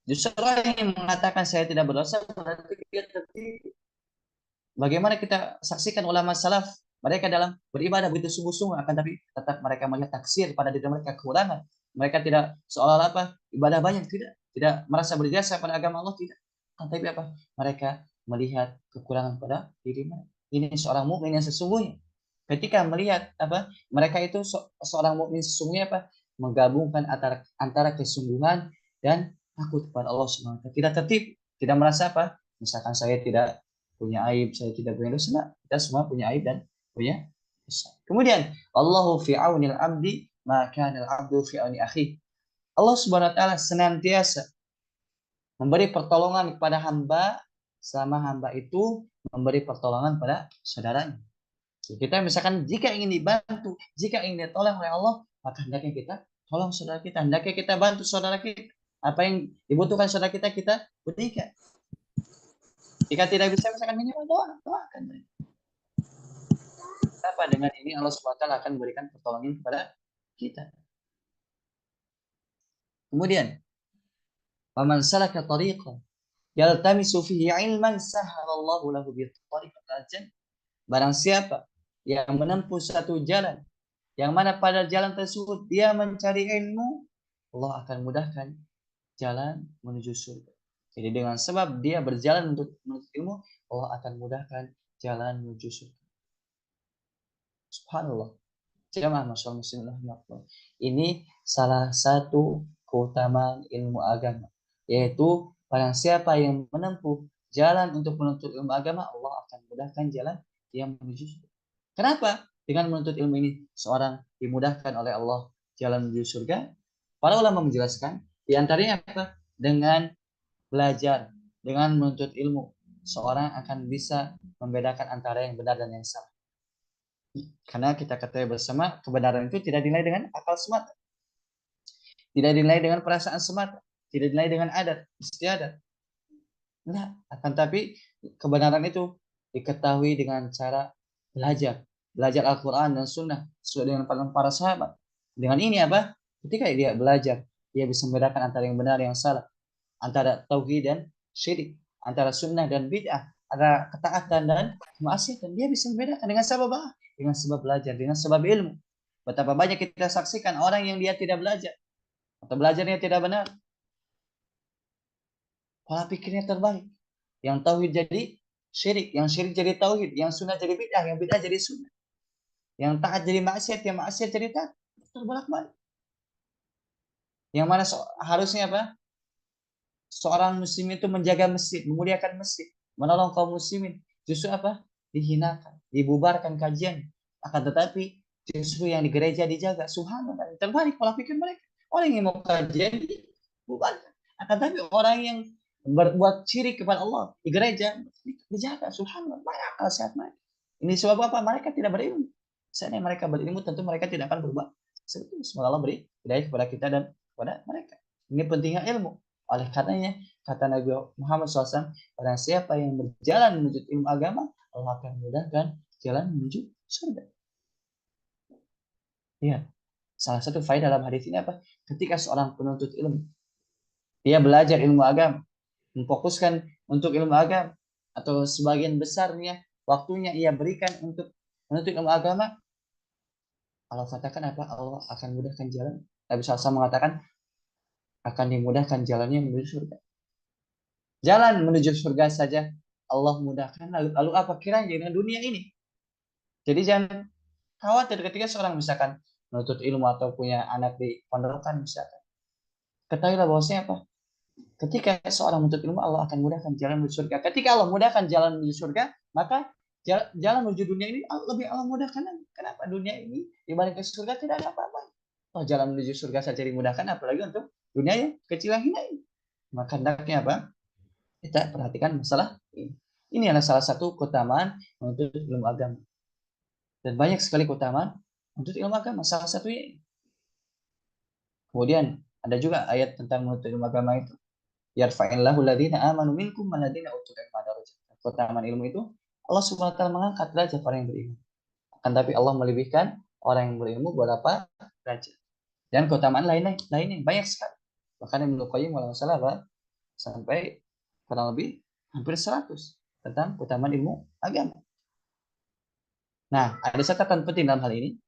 Justru orang yang mengatakan saya tidak berdosa, berarti dia tertipu. Bagaimana kita saksikan ulama salaf, mereka dalam beribadah begitu sungguh-sungguh, akan tapi tetap mereka melihat taksir pada diri mereka, kekurangan. Mereka tidak seolah apa ibadah banyak, tidak merasa berjasa pada agama Allah, tidak. Tapi apa? Mereka melihat kekurangan pada diri mereka. Ini seorang mukmin yang sesungguhnya. Ketika melihat apa? Mereka itu seorang mukmin sesungguhnya apa? Menggabungkan antara kesungguhan dan takut kepada Allah Subhanahu wa taala. Tidak tertib, tidak merasa apa? Misalkan saya tidak punya aib, saya tidak punya dosa. Nah, kita semua punya aib dan punya dosa. Kemudian Allahu fi aunil abdi maka al abdu fi auni akhi. Allah Subhanahu wa taala senantiasa memberi pertolongan kepada hamba selama hamba itu memberi pertolongan pada saudaranya. Kita misalkan jika ingin dibantu, jika ingin ditolong oleh Allah, maka hendaknya kita tolong saudara kita, hendaknya kita bantu saudara kita. Apa yang dibutuhkan saudara kita, kita berikan. Jika tidak bisa, misalkan minimal doakan. Apa dengan ini Allah SWT akan memberikan pertolongan kepada kita. Kemudian, "Faman salaka tariqan yaltamisu fihi ilman sahhalallahu lahu bihi tariqal jannah." Barang siapa yang menempuh satu jalan yang mana pada jalan tersebut dia mencari ilmu, Allah akan mudahkan jalan menuju surga. Jadi dengan sebab dia berjalan untuk menuntut ilmu, Allah akan mudahkan jalan menuju surga. Subhanallah. Jamaah masyaallah muslimin. Ini salah satu keutamaan ilmu agama, yaitu barang siapa yang menempuh jalan untuk menuntut ilmu agama, Allah akan mudahkan jalan yang menuju surga. Kenapa? Dengan menuntut ilmu ini seorang dimudahkan oleh Allah jalan menuju surga. Para ulama menjelaskan di antaranya apa? Dengan belajar, dengan menuntut ilmu, seorang akan bisa membedakan antara yang benar dan yang salah. Karena kita ketahui bersama kebenaran itu tidak dinilai dengan akal semata, tidak dinilai dengan perasaan semata, tidak dinilai dengan adat istiadat. Nah, akan tapi kebenaran itu diketahui dengan cara belajar Al-Quran dan Sunnah sesuai dengan para sahabat. Dengan ini apa? Ketika dia belajar, dia bisa membedakan antara yang benar dan yang salah, antara tauhid dan syirik, antara sunnah dan bid'ah, antara ketaatan dan kemaksiatan. Dia bisa membedakan dengan sebab belajar, dengan sebab ilmu. Betapa banyak kita saksikan orang yang dia tidak belajar atau belajarnya tidak benar, pola pikirnya terbalik. Yang tauhid jadi syirik, yang syirik jadi tauhid, yang sunnah jadi bid'ah, yang bid'ah jadi sunnah, yang taat jadi maksiat, yang maksiat jadi taat. Terbolak-balik. Yang mana harusnya apa? Seorang muslim itu menjaga masjid, memuliakan masjid, menolong kaum muslimin. Justru apa? Dihinakan, dibubarkan kajian. Akan tetapi justru yang di gereja dijaga. Subhanallah. Terbalik pola pikir mereka. Orang yang mau kajian dibubarkan. Akan tetapi orang yang berbuat syirik kepada Allah di gereja dijaga. Subhanallah. Banyak nasihat mereka. Ini sebab apa? Mereka tidak berilmu. Seandainya mereka berilmu, tentu mereka tidak akan berbuat seperti itu. Semoga Allah beri hidayah kepada kita dan kepada mereka. Ini pentingnya ilmu. Oleh karenanya, kata Nabi Muhammad SAW, barang siapa yang berjalan menuju ilmu agama, Allah akan memudahkan jalan menuju surga. Ya, salah satu faedah dalam hadis ini apa? Ketika seorang penuntut ilmu, dia belajar ilmu agama, memfokuskan untuk ilmu agama, atau sebagian besarnya waktunya ia berikan untuk menuntut ilmu agama, Allah katakan apa? Allah akan mudahkan jalan. Nabi SAW mengatakan akan dimudahkan jalannya menuju surga. Jalan menuju surga saja Allah mudahkan. Lalu apa kiranya dengan dunia ini? Jadi jangan khawatir ketika seorang misalkan menuntut ilmu atau punya anak di pondokan misalkan. Ketahuilah bahwasanya apa? Ketika seorang menuntut ilmu, Allah akan mudahkan jalan menuju surga. Ketika Allah mudahkan jalan menuju surga, maka jalan menuju dunia ini lebih Allah mudahkan. Kenapa dunia ini dibanding ke surga tidak ada apa-apa? Oh, jalan menuju surga saja dimudahkan, apalagi untuk dunia yang kecil yang hina ini. Maka hendaknya apa? Kita perhatikan masalah ini. Ini adalah salah satu keutamaan menuntut ilmu agama. Dan banyak sekali keutamaan menuntut ilmu agama. Salah satunya. Kemudian ada juga ayat tentang menuntut ilmu agama itu. Yarfa'illahu alladhina amanu minkum walladhina utul ilma darajat. Keutamaan ilmu itu Allah Subhanahu wa taala mengangkat derajat orang yang berilmu. Akan tapi Allah melebihkan orang yang berilmu berapa derajat. Dan keutamaan lainnya banyak sekali. Bahkan Ibnu Qayyim kalau salah sampai kurang lebih hampir 100 tentang keutamaan ilmu agama. Nah, ada catatan penting dalam hal ini.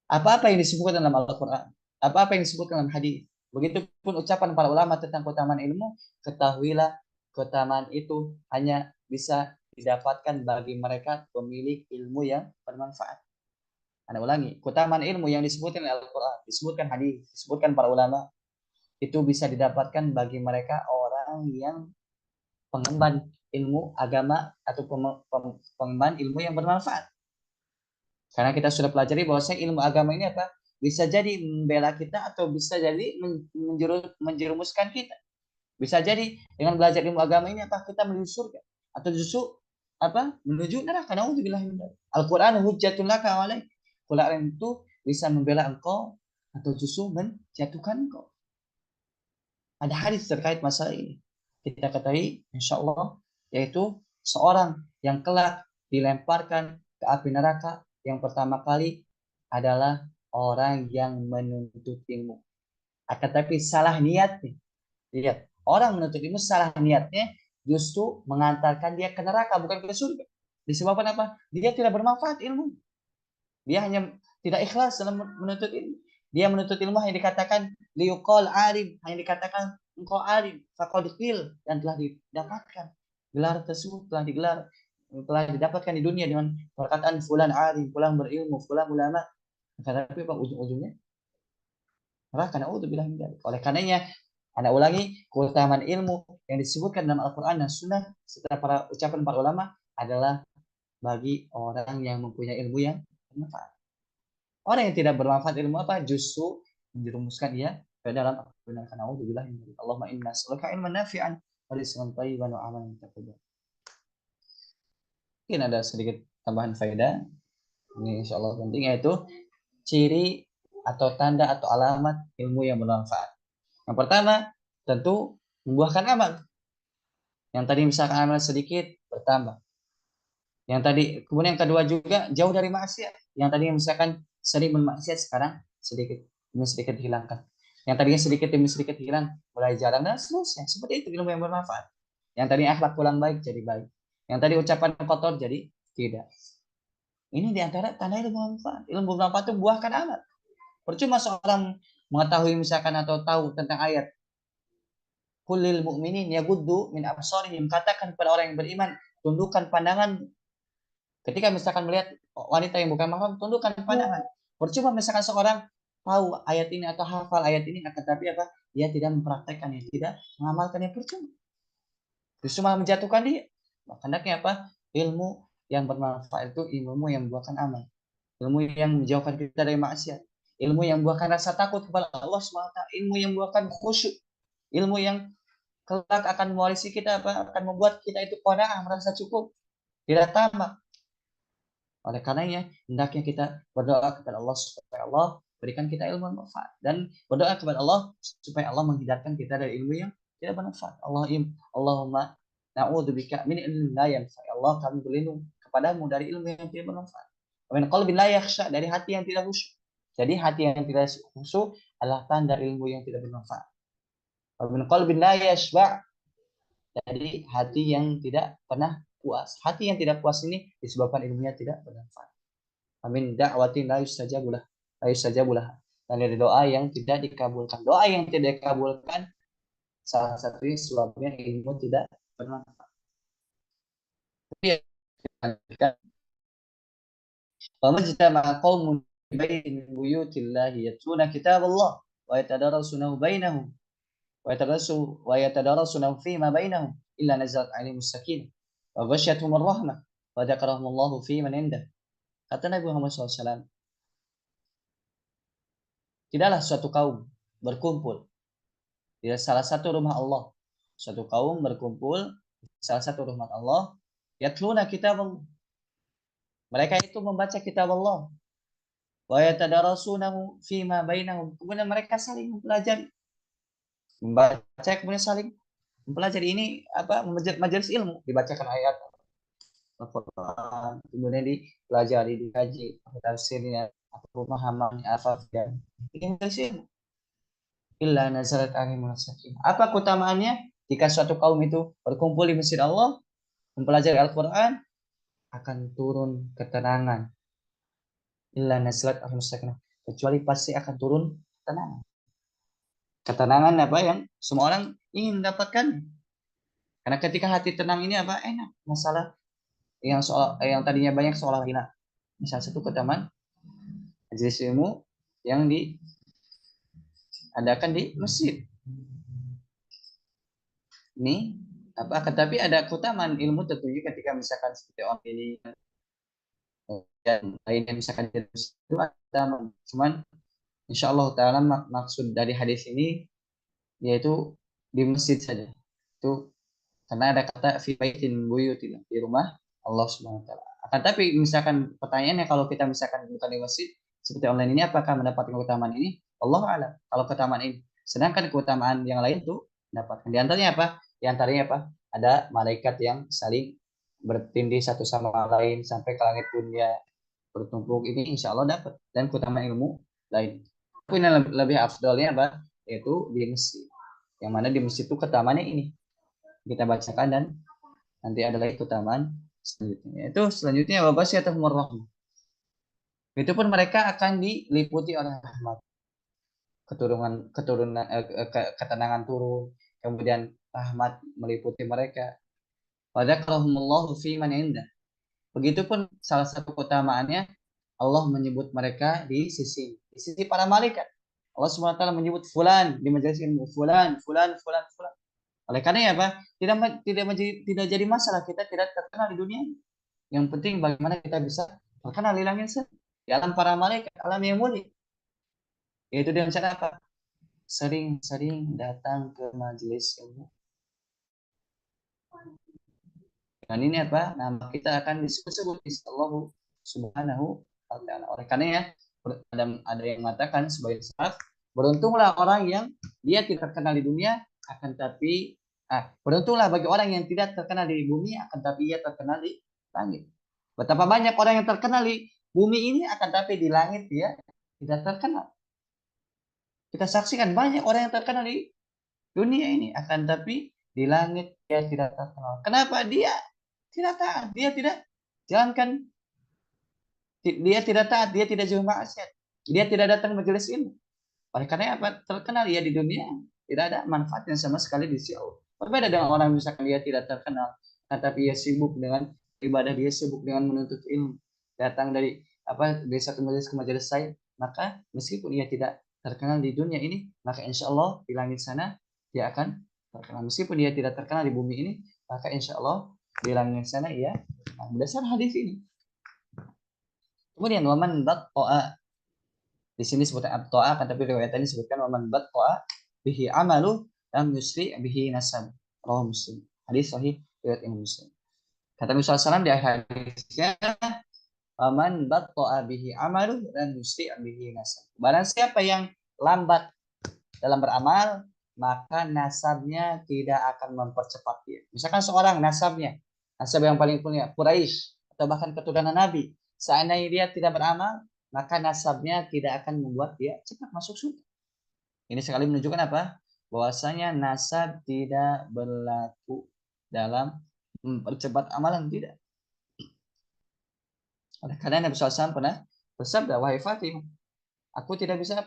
Apa-apa yang disebutkan dalam Al-Quran, Apa-apa yang disebut dalam hadis. Begitupun ucapan para ulama tentang keutamaan ilmu, ketahuilah keutamaan itu hanya bisa didapatkan bagi mereka pemilik ilmu yang bermanfaat. Anda ulangi, keutamaan ilmu yang disebutkan oleh Al-Quran, disebutkan hadis, disebutkan para ulama, itu bisa didapatkan bagi mereka orang yang pengemban ilmu agama atau pengemban ilmu yang bermanfaat. Karena kita sudah pelajari bahwa ilmu agama ini apa? Bisa jadi membela kita atau bisa jadi menjerumuskan kita. Bisa jadi dengan belajar ilmu agama ini apa kita menuju surga atau justru apa menuju neraka. Nauzubillah min dzalik. Al-Qur'an hujjatun laka wa alaik. Quran itu bisa membela engkau atau justru menjatuhkan engkau. Ada hadis terkait masalah ini. Kita ketahui insya Allah yaitu seorang yang kelak dilemparkan ke api neraka yang pertama kali adalah orang yang menuntut ilmu. Akan tapi salah niatnya. Lihat, orang menuntut ilmu salah niatnya justru mengantarkan dia ke neraka bukan ke surga. Disebabkan apa? Dia tidak bermanfaat ilmu. Dia hanya tidak ikhlas dalam menuntut ilmu. Dia menuntut ilmu hanya dikatakan liuqal alim, hanya dikatakan engkau alim, faqad qil, dan telah didapatkan. Gelar tersebut telah didapatkan di dunia dengan perkataan fulan alim, fulan berilmu, fulan ulama. Tapi apa ujung-ujungnya? Neraka. Naudzubillah min dzalik. Oleh karenanya, Anda ulangi, keutamaan ilmu yang disebutkan dalam Al-Quran dan Sunnah setelah para ucapan para ulama adalah bagi orang yang mempunyai ilmu yang bermanfaat. Orang yang tidak bermanfaat ilmu apa justru menjerumuskan dia ke dalam kebenaran. Naudzubillah min dzalik. Allahumma inna nas'aluka ilman nafi'an wa rizqan thayyiban wa amalan mutaqabbal. Mungkin ada sedikit tambahan faedah. Ini insyaallah penting yaitu ciri atau tanda atau alamat ilmu yang bermanfaat. Yang pertama, tentu membuahkan amal. Yang tadi misalkan amal sedikit, bertambah. Yang tadi, kemudian yang kedua juga jauh dari maksiat. Yang tadi misalkan sering bermaksiat, sekarang sedikit demi sedikit dihilangkan. Yang tadinya sedikit demi sedikit hilang, mulai jarang dan seterusnya. Seperti itu ilmu yang bermanfaat. Yang tadi akhlak kurang baik jadi baik. Yang tadi ucapan kotor jadi tidak. Ini diantara tanda ilmu bermanfaat. Ilmu bermanfaat itu buahkan amal. Percuma seorang mengetahui misalkan atau tahu tentang ayat kulil mu'minin yaguddu min absarihim, katakan kepada orang yang beriman tundukkan pandangan ketika misalkan melihat wanita yang bukan mahram, tundukkan pandangan. Percuma misalkan seorang tahu ayat ini atau hafal ayat ini akan tapi apa dia tidak mempraktekkannya, tidak mengamalkannya, percuma, justru malah menjatuhkan dia. Hendaknya apa ilmu yang bermanfaat itu ilmu yang membuahkan amal, ilmu yang menjauhkan kita dari maksiat, ilmu yang membuahkan rasa takut kepada Allah SWT, ilmu yang membuahkan khusyuk, ilmu yang kelak akan mewarisi kita apa akan membuat kita itu qanaah, merasa cukup, tidak tamak. Oleh karenanya hendaknya kita berdoa kepada Allah supaya Allah berikan kita ilmu yang bermanfaat dan berdoa kepada Allah supaya Allah menghindarkan kita dari ilmu yang tidak bermanfaat. Allahumma na'udzubika min ilmin la yanfa. Allah, kami berlindung kepadamu dari ilmu yang tidak bermanfaat. Wa min qalbin la yakhsha, dari hati yang tidak khusyuk. Jadi hati yang tidak khusyuk adalah tanda ilmu yang tidak bermanfaat. Wa min qalbin la yashba, jadi hati yang tidak pernah puas. Hati yang tidak puas ini disebabkan ilmunya tidak bermanfaat. Amin da'watin la yustajabulah. La yustajabulah. Dan dari doa yang tidak dikabulkan. Doa yang tidak dikabulkan salah satunya sebabnya ilmu tidak bermanfaat. Famajtama'a qaumun bain buyutillahi yatluna kitaballah wa yatadarasunahu bainahum wa yatadarasunahu fima bainahum illa nazalat 'alaihim sakinah wa ghasyiyatuhum rahmah wa dzakarahumullahu fi man indah. Kata Nabi Muhammad SAW, tidaklah suatu kaum berkumpul di salah satu rumah Allah. Suatu kaum berkumpul di salah satu rumah Allah, yatluna kitab Allah. Mereka itu membaca kitab Allah. Wa yatadarasunahu fima bainahum. Kemudian mereka saling mempelajari. Membaca kemudian saling mempelajari. Ini apa? Majelis ilmu, dibacakan ayat Al-Quran, kemudian dipelajari, dikaji, tafsirnya, pemahamannya, apa dan ini majelis ilmu. Illa nazalat alaihim sakinah. Apa keutamaannya? Jika suatu kaum itu berkumpul di masjid Allah, mempelajari Al-Quran, akan turun ketenangan. Illa nazalat alaihim sakinah. Kecuali pasti akan turun ketenangan. Ketenangan apa yang semua orang ingin dapatkan. Karena ketika hati tenang ini apa enak. Masalah yang tadinya banyak seolah hilang. Misal satu ke taman majelis ilmu yang diadakan di masjid. Ini apa? Tetapi ada keutamaan ilmu tentunya ketika misalkan seperti orang ini dan lainnya misalkan itu ada, cuman insya Allah taala maksud dari hadis ini yaitu di masjid saja. Itu karena ada kata fi baitin buyutin di rumah Allah Subhanahu wa taala. Akan tapi misalkan pertanyaannya kalau kita misalkan bukan di masjid seperti online ini apakah mendapatkan keutamaan ini? Allah a'lam. Kalau keutamaan ini. Sedangkan keutamaan yang lain tuh mendapatkan. Di antaranya apa? Di antaranya apa? Ada malaikat yang saling bertindih satu sama lain sampai ke langit dunia bertumpuk ini insya Allah dapat dan keutamaan ilmu lain. Tapi yang lebih afdolnya apa? Yaitu di masjid. Yang mana di masjid itu keutamaannya ini kita bacakan dan nanti ada lagi keutamaan selanjutnya. Itu selanjutnya wabasyiatahum rahmah. Itu pun mereka akan diliputi oleh rahmat. Keturunan ketenangan turun, kemudian rahmat meliputi mereka. Wadzakarahumullahu fi man indah. Begitupun salah satu keutamaannya Allah menyebut mereka di sisi para malaikat. Allah SWT menyebut fulan di majelis ilmu, fulan. Oleh karena apa? Tidak jadi masalah kita tidak terkenal di dunia. Yang penting bagaimana kita bisa terkenal di langit sana. Di alam para malaikat, alam yang mulia. Yaitu dengan cara apa? Sering-sering datang ke majelis ilmu. Dan ini apa? Nama kita akan disebut-sebut Allah Subhanahu wa taala. Oleh karena ya ada yang mengatakan sebagai salaf, beruntunglah orang yang dia tidak terkenal di dunia akan tapi beruntunglah bagi orang yang tidak terkenal di bumi akan tapi ia terkenal di langit. Betapa banyak orang yang terkenal di bumi ini akan tapi di langit dia tidak terkenal. Kita saksikan banyak orang yang terkenal di dunia ini akan tapi di langit dia tidak terkenal. Kenapa? Dia tidak taat, dia tidak jalankan, dia tidak taat, dia tidak jauh maksiat, dia tidak datang majelis ilmu. Oleh karena apa? Terkenal ya di dunia tidak ada manfaatnya sama sekali di sisi Allah. Berbeda dengan orang misalkan dia tidak terkenal, tetapi dia sibuk dengan ibadah, dia sibuk dengan menuntut ilmu, datang dari satu majelis ke majelis lain, maka meskipun dia tidak terkenal di dunia ini, maka insya Allah di langit sana dia akan terkenal. Meskipun dia tidak terkenal di bumi ini, maka insya Allah di langit sana ia berdasar hadis ini. Kemudian waman batta'a di sini sebutkan abta'a kan tapi riwayat ini sebutkan waman batta'a bihi amalu lam yusri bihi nasab. Rawahu Muslim. Hadis sahih riwayat Imam Muslim. Kata Nabi SAW di akhir hadisnya waman batta'a bihi amalu lam yusri bihi nasab. Barang siapa yang lambat dalam beramal maka nasabnya tidak akan mempercepat dia. Misalkan seorang nasab yang paling punya Quraisy atau bahkan keturunan Nabi, seandainya dia tidak beramal, maka nasabnya tidak akan membuat dia cepat masuk surga. Ini sekali menunjukkan apa? Bahwasanya nasab tidak berlaku dalam mempercepat amalan, tidak. Oleh karena Nabi SAW pernah bersabda, wahai Fatimah, aku tidak bisa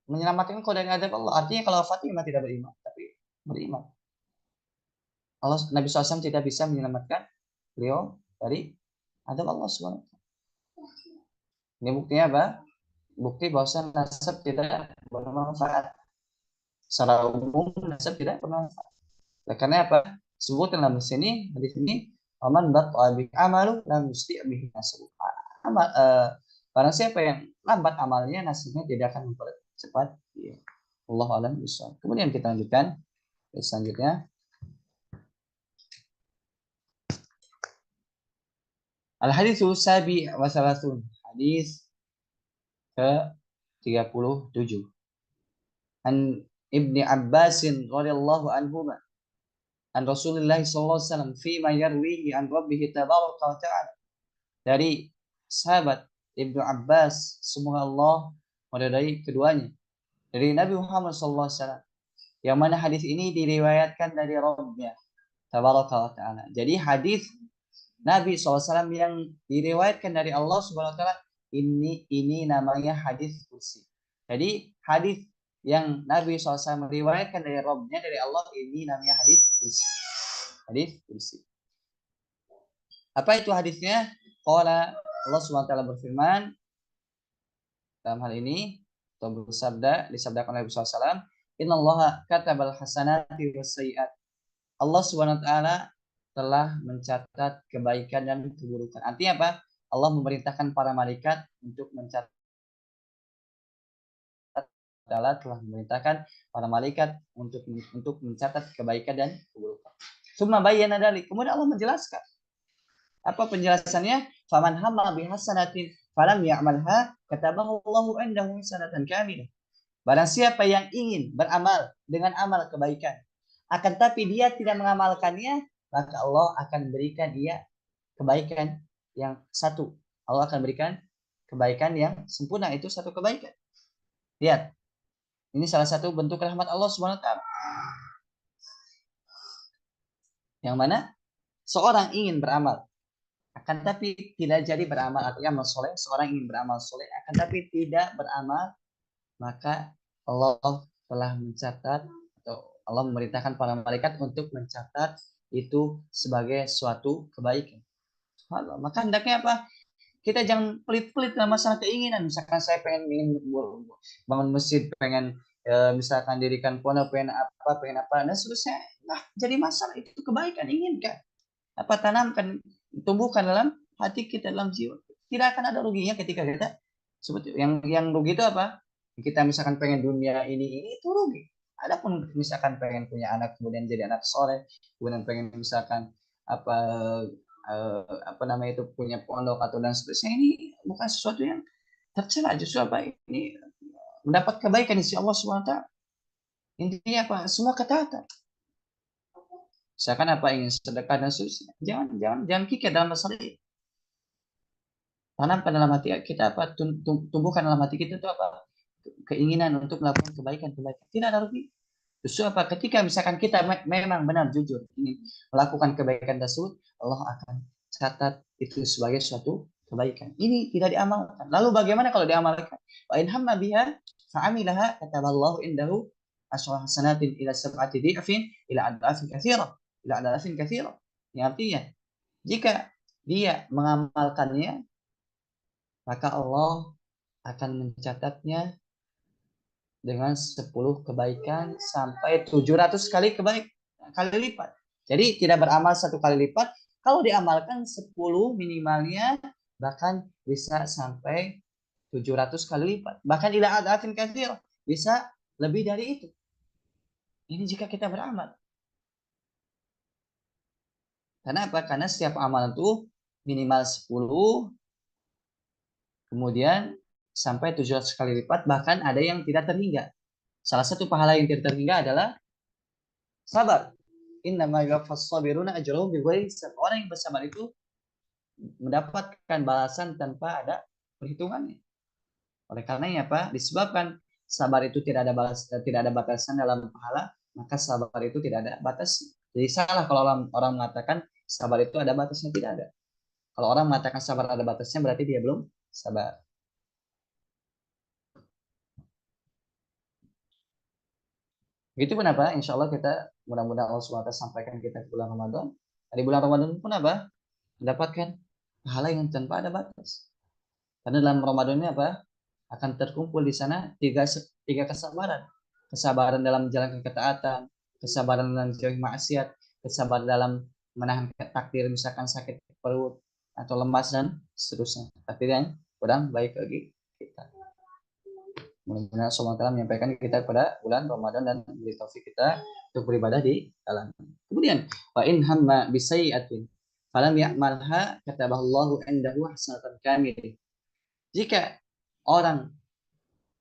menyelamatkan kau dari azab Allah. Artinya kalau Fatimah tidak beriman, tapi beriman. Nabi SAW tidak bisa menyelamatkan beliau dari azab Allah SWT. Ini buktinya apa? Bukti bahwa nasab tidak bermanfaat. Secara umum nasab tidak bermanfaat. Karena apa? Sebutkan dalam sini di sini aman batal bi amalu lam yusti bihi nasab. Barang siapa yang lambat amalnya nasibnya tidak akan mempercepat. Ya. Allah alam bisa. Kemudian kita lanjutkan selanjutnya. Al-haditsu sabi wa salasun. Hadis ke-37. An Ibni Abbasin radhiyallahu anhuma an Rasulullah sallallahu alaihi wasallam fi ma yarwihi an rabbih tabaraka wa ta'ala. Dari sahabat Ibnu Abbas, semoga Allah meridai keduanya, dari Nabi Muhammad sallallahu alaihi wasallam, yang mana hadis ini diriwayatkan dari Rabbnya tabaraka wa ta'ala. Jadi hadis Nabi SAW yang diriwayatkan dari Allah Subhanahu wa taala ini namanya hadis kursi. Jadi hadis yang Nabi SAW meriwayatkan dari Rabbnya, dari Allah, ini namanya hadis kursi. Hadis kursi. Apa itu hadisnya? Qala Allah SWT berfirman dalam hal ini, atau bersabda, disabdakan oleh Nabi SAW, Innallaha katabal hasanati wassayiat. Allah SWT telah mencatat kebaikan dan keburukan. Artinya apa? Allah memerintahkan para malaikat untuk mencatat, telah memerintahkan para malaikat untuk mencatat kebaikan dan keburukan. Summa bayyana dzalik. Kemudian Allah menjelaskan. Apa penjelasannya? Faman hamma bihasanatin falam ya'malha katabahu Allahu indahu hasanatan kamilah. Barang siapa yang ingin beramal dengan amal kebaikan, akan tapi dia tidak mengamalkannya, maka Allah akan berikan dia kebaikan yang satu. Allah akan berikan kebaikan yang sempurna, itu satu kebaikan. Lihat, ini salah satu bentuk rahmat Allah Subhanahu wa taala. Yang mana seorang ingin beramal, akan tapi tidak jadi beramal, artinya amal soleh. Seorang ingin beramal soleh, akan tapi tidak beramal, maka Allah telah mencatat, atau Allah memerintahkan para malaikat untuk mencatat itu sebagai suatu kebaikan. Maka hendaknya apa? Kita jangan pelit-pelit dalam masalah keinginan. Misalkan saya ingin bangun masjid, pengen misalkan dirikan pondok, pengen apa, dan seterusnya. Nah, jadi masalah itu kebaikan, inginkan. Apa, tanamkan, tumbuhkan dalam hati kita, dalam jiwa. Tidak akan ada ruginya ketika kita seperti yang rugi itu apa? Kita misalkan pengen dunia ini itu rugi. Adapun misalkan pengen punya anak kemudian jadi anak soleh, kemudian pengen misalkan apa apa namanya itu punya pondok atau dan seterusnya, ini bukan sesuatu yang tercela, justru apa, ini mendapat kebaikan di sisi Allah SWT. Intinya apa? Semua ketaatan. Misalkan apa, ingin sedekah dan seterusnya, jangan kikir dalam masalah ini. Tanamkan dalam hati kita apa? Tumbuhkan dalam hati kita itu apa? Keinginan untuk melakukan kebaikan. Tidak ada rugi. Justru apa? Ketika misalkan kita memang benar jujur ingin melakukan kebaikan tersebut, Allah akan catat itu sebagai suatu kebaikan. Ini tidak diamalkan. Lalu bagaimana kalau diamalkan? Wa in hamma biha fa'amilaha kataballahu indahu asyra hasanatin ila sab'ati dhi'fin ila adafin katsira. Ila adafin katsira. Ini artinya, jika dia mengamalkannya, maka Allah akan mencatatnya dengan 10 kebaikan sampai 700 kali kali lipat. Jadi tidak beramal 1 kali lipat, kalau diamalkan 10 minimalnya, bahkan bisa sampai 700 kali lipat. Bahkan ila adafin katsir, bisa lebih dari itu. Ini jika kita beramal. Karena apa? Karena setiap amalan itu minimal 10, kemudian sampai 700 kali lipat, bahkan ada yang tidak terhingga. Salah satu pahala yang tidak terhingga adalah sabar. Innama yuwaffas sabiruna ajrahum bighairi hisab. Orang yang bersabar itu mendapatkan balasan tanpa ada perhitungannya. Oleh karenanya apa? Disebabkan sabar itu tidak ada batasan dalam pahala, maka sabar itu tidak ada batas. Jadi salah kalau orang mengatakan sabar itu ada batasnya, tidak ada. Kalau orang mengatakan sabar ada batasnya, berarti dia belum sabar. Begitu pun apa? Insya Allah kita mudah-mudahan Allah SWT sampaikan kita ke bulan Ramadan. Di bulan Ramadan pun apa? Mendapatkan pahala yang tanpa ada batas. Karena dalam Ramadan ini apa? Akan terkumpul di sana tiga kesabaran. Kesabaran dalam menjalankan ketaatan, kesabaran dalam menjauhi maksiat, kesabaran dalam menahan takdir misalkan sakit perut atau lemas dan seterusnya. Takdir yang kurang baik bagi kita. Mudah-mudahan Allah menyampaikan kita pada bulan Ramadan dan beri taufik kita untuk beribadah di dalam. Kemudian, wa in hamma bisayyatin falam ya'malha kataballahu indahu hasanatan kamil. Jika orang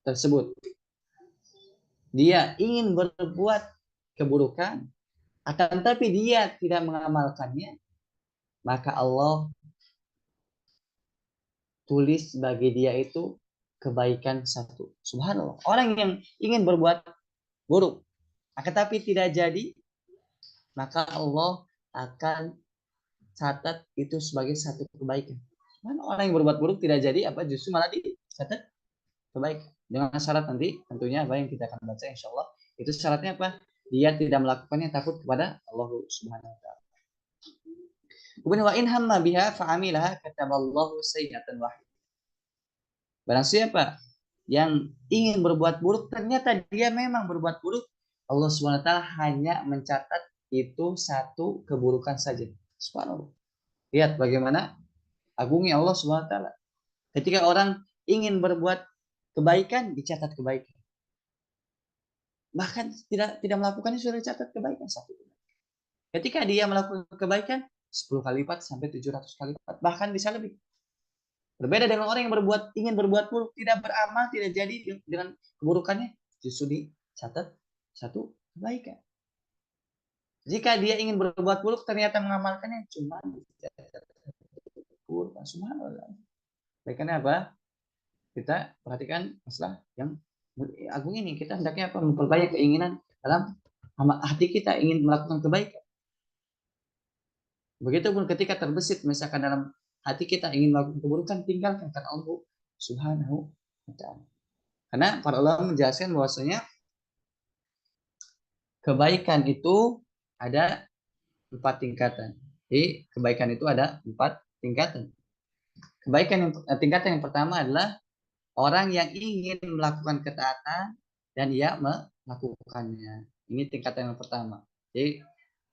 tersebut dia ingin berbuat keburukan, akan tapi dia tidak mengamalkannya, maka Allah tulis bagi dia itu kebaikan satu. Subhanallah. Orang yang ingin berbuat buruk, akan tapi tidak jadi, maka Allah akan catat itu sebagai satu kebaikan. Mana orang yang berbuat buruk tidak jadi, apa justru malah dicatat kebaikan. Dengan syarat nanti tentunya apa yang kita akan baca insya Allah. Itu syaratnya apa? Dia tidak melakukannya takut kepada Allah Subhanahu wa taala. Kemudian wa in hamma biha fa'amilaha kataballahu sayyi'atan wahid. Barang siapa yang ingin berbuat buruk ternyata dia memang berbuat buruk, Allah Subhanahu wa taala hanya mencatat itu satu keburukan saja. Subhanallah. Lihat bagaimana agungnya Allah Subhanahu wa taala. Ketika orang ingin berbuat kebaikan dicatat kebaikan. Bahkan tidak melakukannya sudah dicatat kebaikan satu. Ketika dia melakukan kebaikan 10 kali lipat sampai 700 kali lipat, bahkan bisa lebih. Berbeda dengan orang yang ingin berbuat buruk, tidak beramal, tidak jadi dengan keburukannya, justru dicatat satu kebaikan. Jika dia ingin berbuat buruk, ternyata mengamalkannya cuma buruk. Subhanallah. Kebaikannya apa? Kita perhatikan masalah yang agung ini. Kita hendaknya apa? Memperbanyak keinginan dalam hati kita ingin melakukan kebaikan. Begitupun ketika terbesit misalkan dalam hati kita ingin melakukan keburukan, tinggalkan karena Allah Subhanahu wa taala. Karena para ulama menjelaskan bahwasanya kebaikan itu ada 4 tingkatan. Jadi kebaikan itu ada 4 tingkatan. Tingkatan yang pertama adalah orang yang ingin melakukan ketaatan dan ia melakukannya. Ini tingkatan yang pertama. Jadi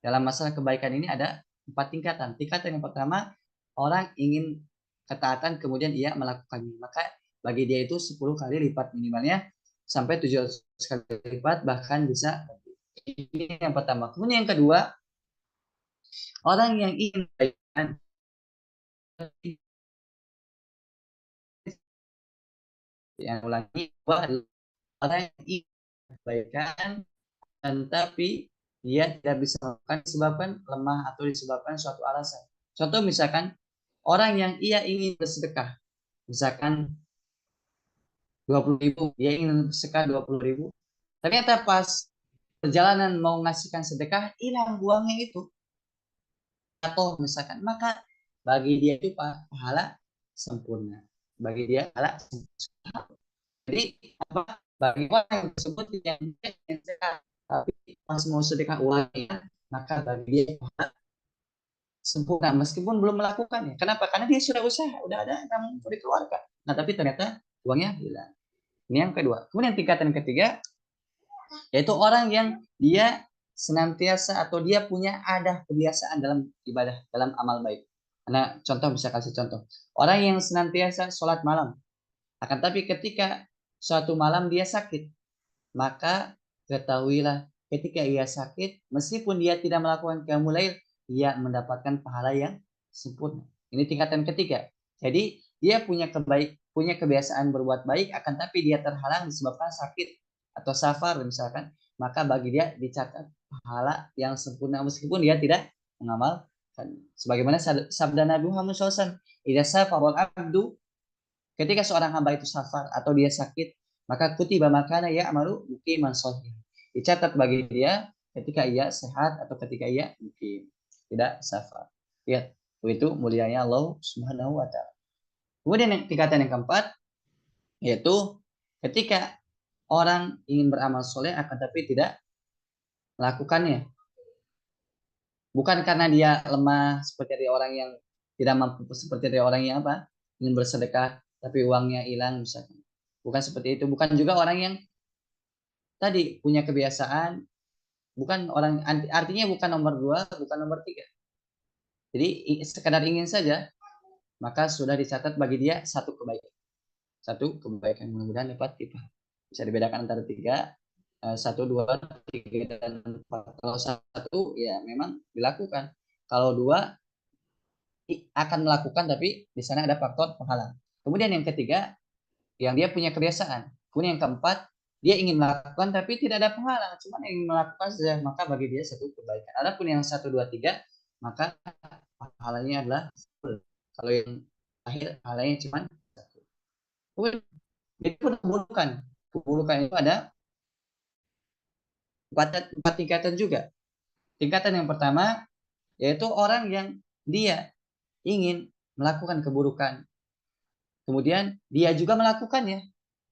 dalam masalah kebaikan ini ada 4 tingkatan. Tingkatan yang pertama, orang ingin ketaatan kemudian ia melakukannya. Maka bagi dia itu 10 kali lipat minimalnya sampai 700 kali lipat, bahkan bisa. Ini yang pertama. Kemudian yang kedua, orang yang ingin kebaikan yang ulangi orang yang ingin kebaikan tapi dia tidak bisa melakukan disebabkan lemah atau disebabkan suatu alasan. Contoh misalkan orang yang ia ingin bersedekah, misalkan 20.000, dia ingin bersedekah 20.000, ternyata pas perjalanan mau ngasihkan sedekah hilang uangnya itu, atau misalkan, maka bagi dia itu pahala sempurna. Bagi dia pahala sempurna. Jadi apa? Bagi orang yang tersebut yang sedekah tapi pas mau sedekah uangnya, maka bagi dia sempurna meskipun belum melakukannya. Kenapa? Karena dia sudah usaha, udah ada namun dikeluarkan. Nah tapi ternyata uangnya hilang. Ini yang kedua. Kemudian tingkatan ketiga yaitu orang yang dia senantiasa atau dia punya ada kebiasaan dalam ibadah, dalam amal baik. Karena contoh bisa kasih contoh. Orang yang senantiasa sholat malam, akan tapi ketika suatu malam dia sakit, maka ketahuilah ketika ia sakit, meskipun dia tidak melakukan qiyamul lail, dia mendapatkan pahala yang sempurna. Ini tingkatan ketiga. Jadi dia punya kebiasaan berbuat baik, akan tapi dia terhalang disebabkan sakit atau safar misalkan, maka bagi dia dicatat pahala yang sempurna meskipun dia tidak mengamalkan. Sebagaimana sabda Nabi Muhammad SAW, "Idza safarul abdu", ketika seorang hamba itu safar atau dia sakit, maka kutiba makana ya'malu muqiman shahih. Dicatat bagi dia ketika ia sehat atau ketika ia mukim, tidak safar. Lihat, itu mulianya Allah Subhanahu wa taala. Kemudian tingkatan yang keempat yaitu ketika orang ingin beramal soleh akan tapi tidak melakukannya. Bukan karena dia lemah seperti dari orang yang tidak mampu, seperti dari orang yang apa? Ingin bersedekah tapi uangnya hilang misalkan. Bukan seperti itu. Bukan juga orang yang tadi punya kebiasaan, bukan orang, artinya bukan nomor 2, bukan nomor 3. Jadi sekadar ingin saja, maka sudah dicatat bagi dia satu kebaikan. Satu kebaikan, mudah-mudahan dapat kita bisa dibedakan antara 3, 1, 2, 3 dan 4. Kalau 1 ya memang dilakukan. Kalau 2 akan melakukan tapi di sana ada faktor penghalang. Kemudian yang ketiga, yang dia punya kebiasaan. Kemudian yang keempat, dia ingin melakukan tapi tidak ada penghalang, cuma ingin melakukan saja, maka bagi dia satu kebaikan. Adapun yang 1, 2, 3, maka pahalanya adalah 10. Kalau yang akhir pahalanya cuma 1. Itu pun keburukan. Keburukan itu ada 4 tingkatan juga. Tingkatan yang pertama yaitu orang yang dia ingin melakukan keburukan, kemudian dia juga melakukannya.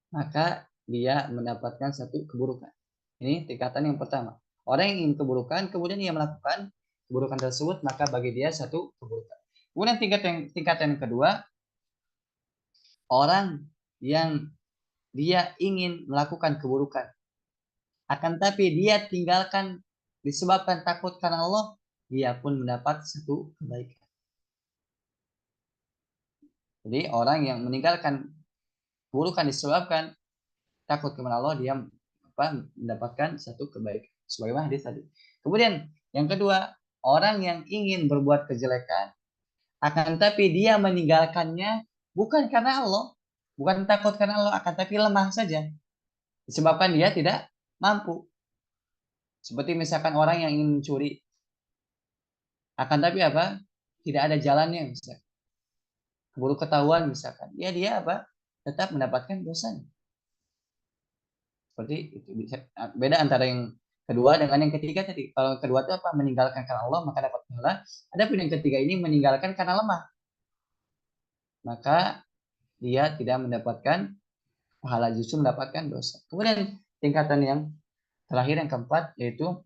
maka dia mendapatkan satu keburukan. Ini tingkatan yang pertama. Orang yang ingin keburukan, kemudian ia melakukan keburukan tersebut, maka bagi dia satu keburukan. Kemudian tingkatan yang kedua, orang yang dia ingin melakukan keburukan, akan tapi dia tinggalkan disebabkan takut karena Allah, dia pun mendapat satu kebaikan. Jadi orang yang meninggalkan keburukan disebabkan takut kepada Allah, dia mendapatkan satu kebaikan. Sebagaimana hadis tadi. Kemudian yang kedua, orang yang ingin berbuat kejelekan, akan tapi dia meninggalkannya bukan karena Allah, bukan takut karena Allah, akan tapi lemah saja. Disebabkan dia tidak mampu. Seperti misalkan orang yang ingin mencuri, akan tapi apa? Tidak ada jalannya, misalkan. Keburu ketahuan misalkan. Ya dia apa? Tetap mendapatkan dosanya. Seperti itu. Beda antara yang kedua dengan yang ketiga tadi. Kalau kedua itu apa? Meninggalkan karena Allah maka dapat pahala. Adapun yang ketiga ini meninggalkan karena lemah. Maka dia tidak mendapatkan pahala, justru mendapatkan dosa. Kemudian tingkatan yang terakhir yang keempat yaitu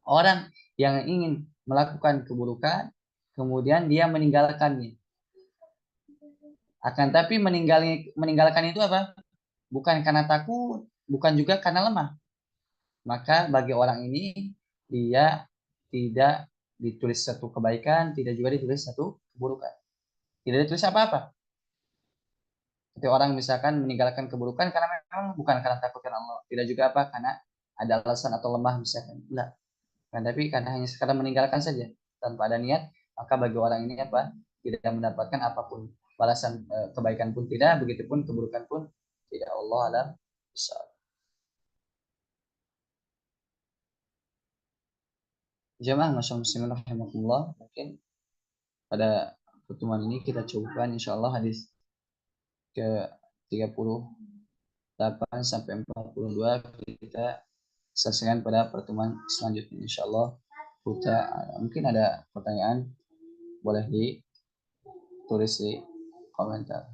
orang yang ingin melakukan keburukan kemudian dia meninggalkannya. Akan tapi meninggalkan itu apa? Bukan karena takut, bukan juga karena lemah. Maka bagi orang ini dia tidak ditulis satu kebaikan, tidak juga ditulis satu keburukan. Tidak ditulis apa-apa. Jadi orang misalkan meninggalkan keburukan karena memang bukan karena takut karena Allah, tidak juga apa karena ada alasan atau lemah misalkan. Enggak. Kan tapi karena hanya sekadar meninggalkan saja tanpa ada niat, maka bagi orang ini apa? Tidak mendapatkan apapun. Balasan kebaikan pun tidak, begitupun keburukan pun tidak. Allah alam. Jamaah masyaallah muslimin rahimakumullah. Mungkin pada pertemuan ini kita cukupkan insyaallah hadis ke 38 sampai 42 kita selesaikan pada pertemuan selanjutnya insyaallah. Kita mungkin ada pertanyaan boleh ditulis di komentar.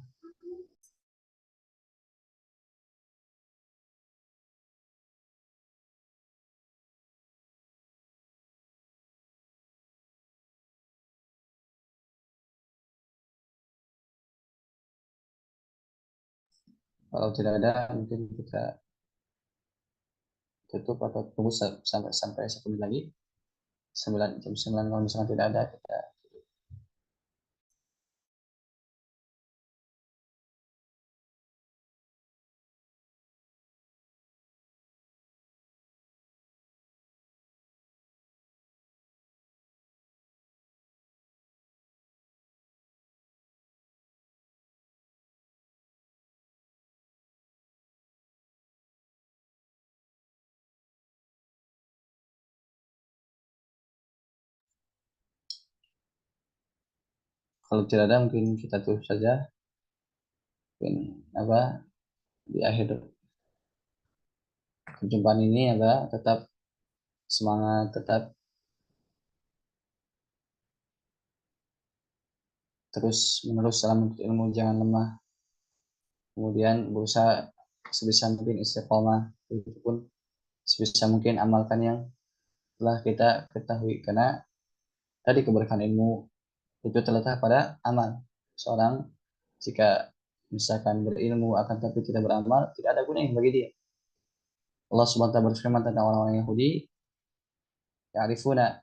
Kalau tidak ada mungkin kita tutup atau tunggu sampai 10 menit lagi. 9 jam 9 kalau misalnya tidak ada kita. Kalau tidak ada mungkin kita tutup saja. Mungkin apa di akhir perjumpaan ini apa tetap semangat, tetap terus menerus dalam menuntut ilmu, jangan lemah. Kemudian berusaha sebisa mungkin istiqomah, itu pun sebisa mungkin amalkan yang telah kita ketahui. Karena tadi keberkahan ilmu itu terletak pada amal. Seorang jika misalkan berilmu akan tapi tidak beramal, tidak ada gunanya bagi dia. Allah Subhanahu wa taala berfirman tentang orang-orang Yahudi, ya'rifuna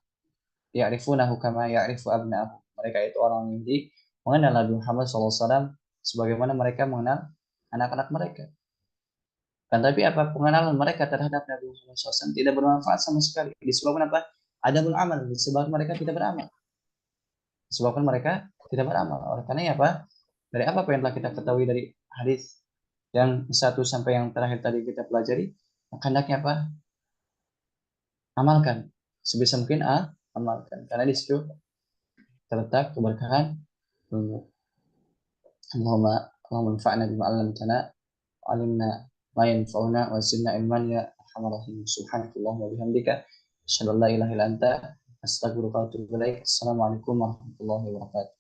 ya'rifunahu kama ya'rifu abna'ahu. Mereka itu orang Yahudi mengenal Nabi Muhammad SAW sebagaimana mereka mengenal anak-anak mereka. Kan tapi apa pengenalan mereka terhadap Nabi Muhammad SAW tidak bermanfaat sama sekali. Disebabkan apa? Adamul amal. Disebabkan mereka tidak beramal. Disebabkan mereka tidak beramal. Oleh karena apa? Dari apa yang telah kita ketahui dari hadis yang satu sampai yang terakhir tadi kita pelajari, hendaknya apa? Amalkan. Sebisa mungkin amalkan. Karena di situ terletak keberkahan ilmu. Allahumma Allahumma anfa'na bima 'allamtana wa 'allimna ma yanfa'una wa zidna ilman ya arhamar rahimin. Subhanakallahumma wa bihamdika asyhadu an la ilaha illa anta astaghfiruka wa atubu ilaik. Assalamualaikum warahmatullahi wabarakatuh.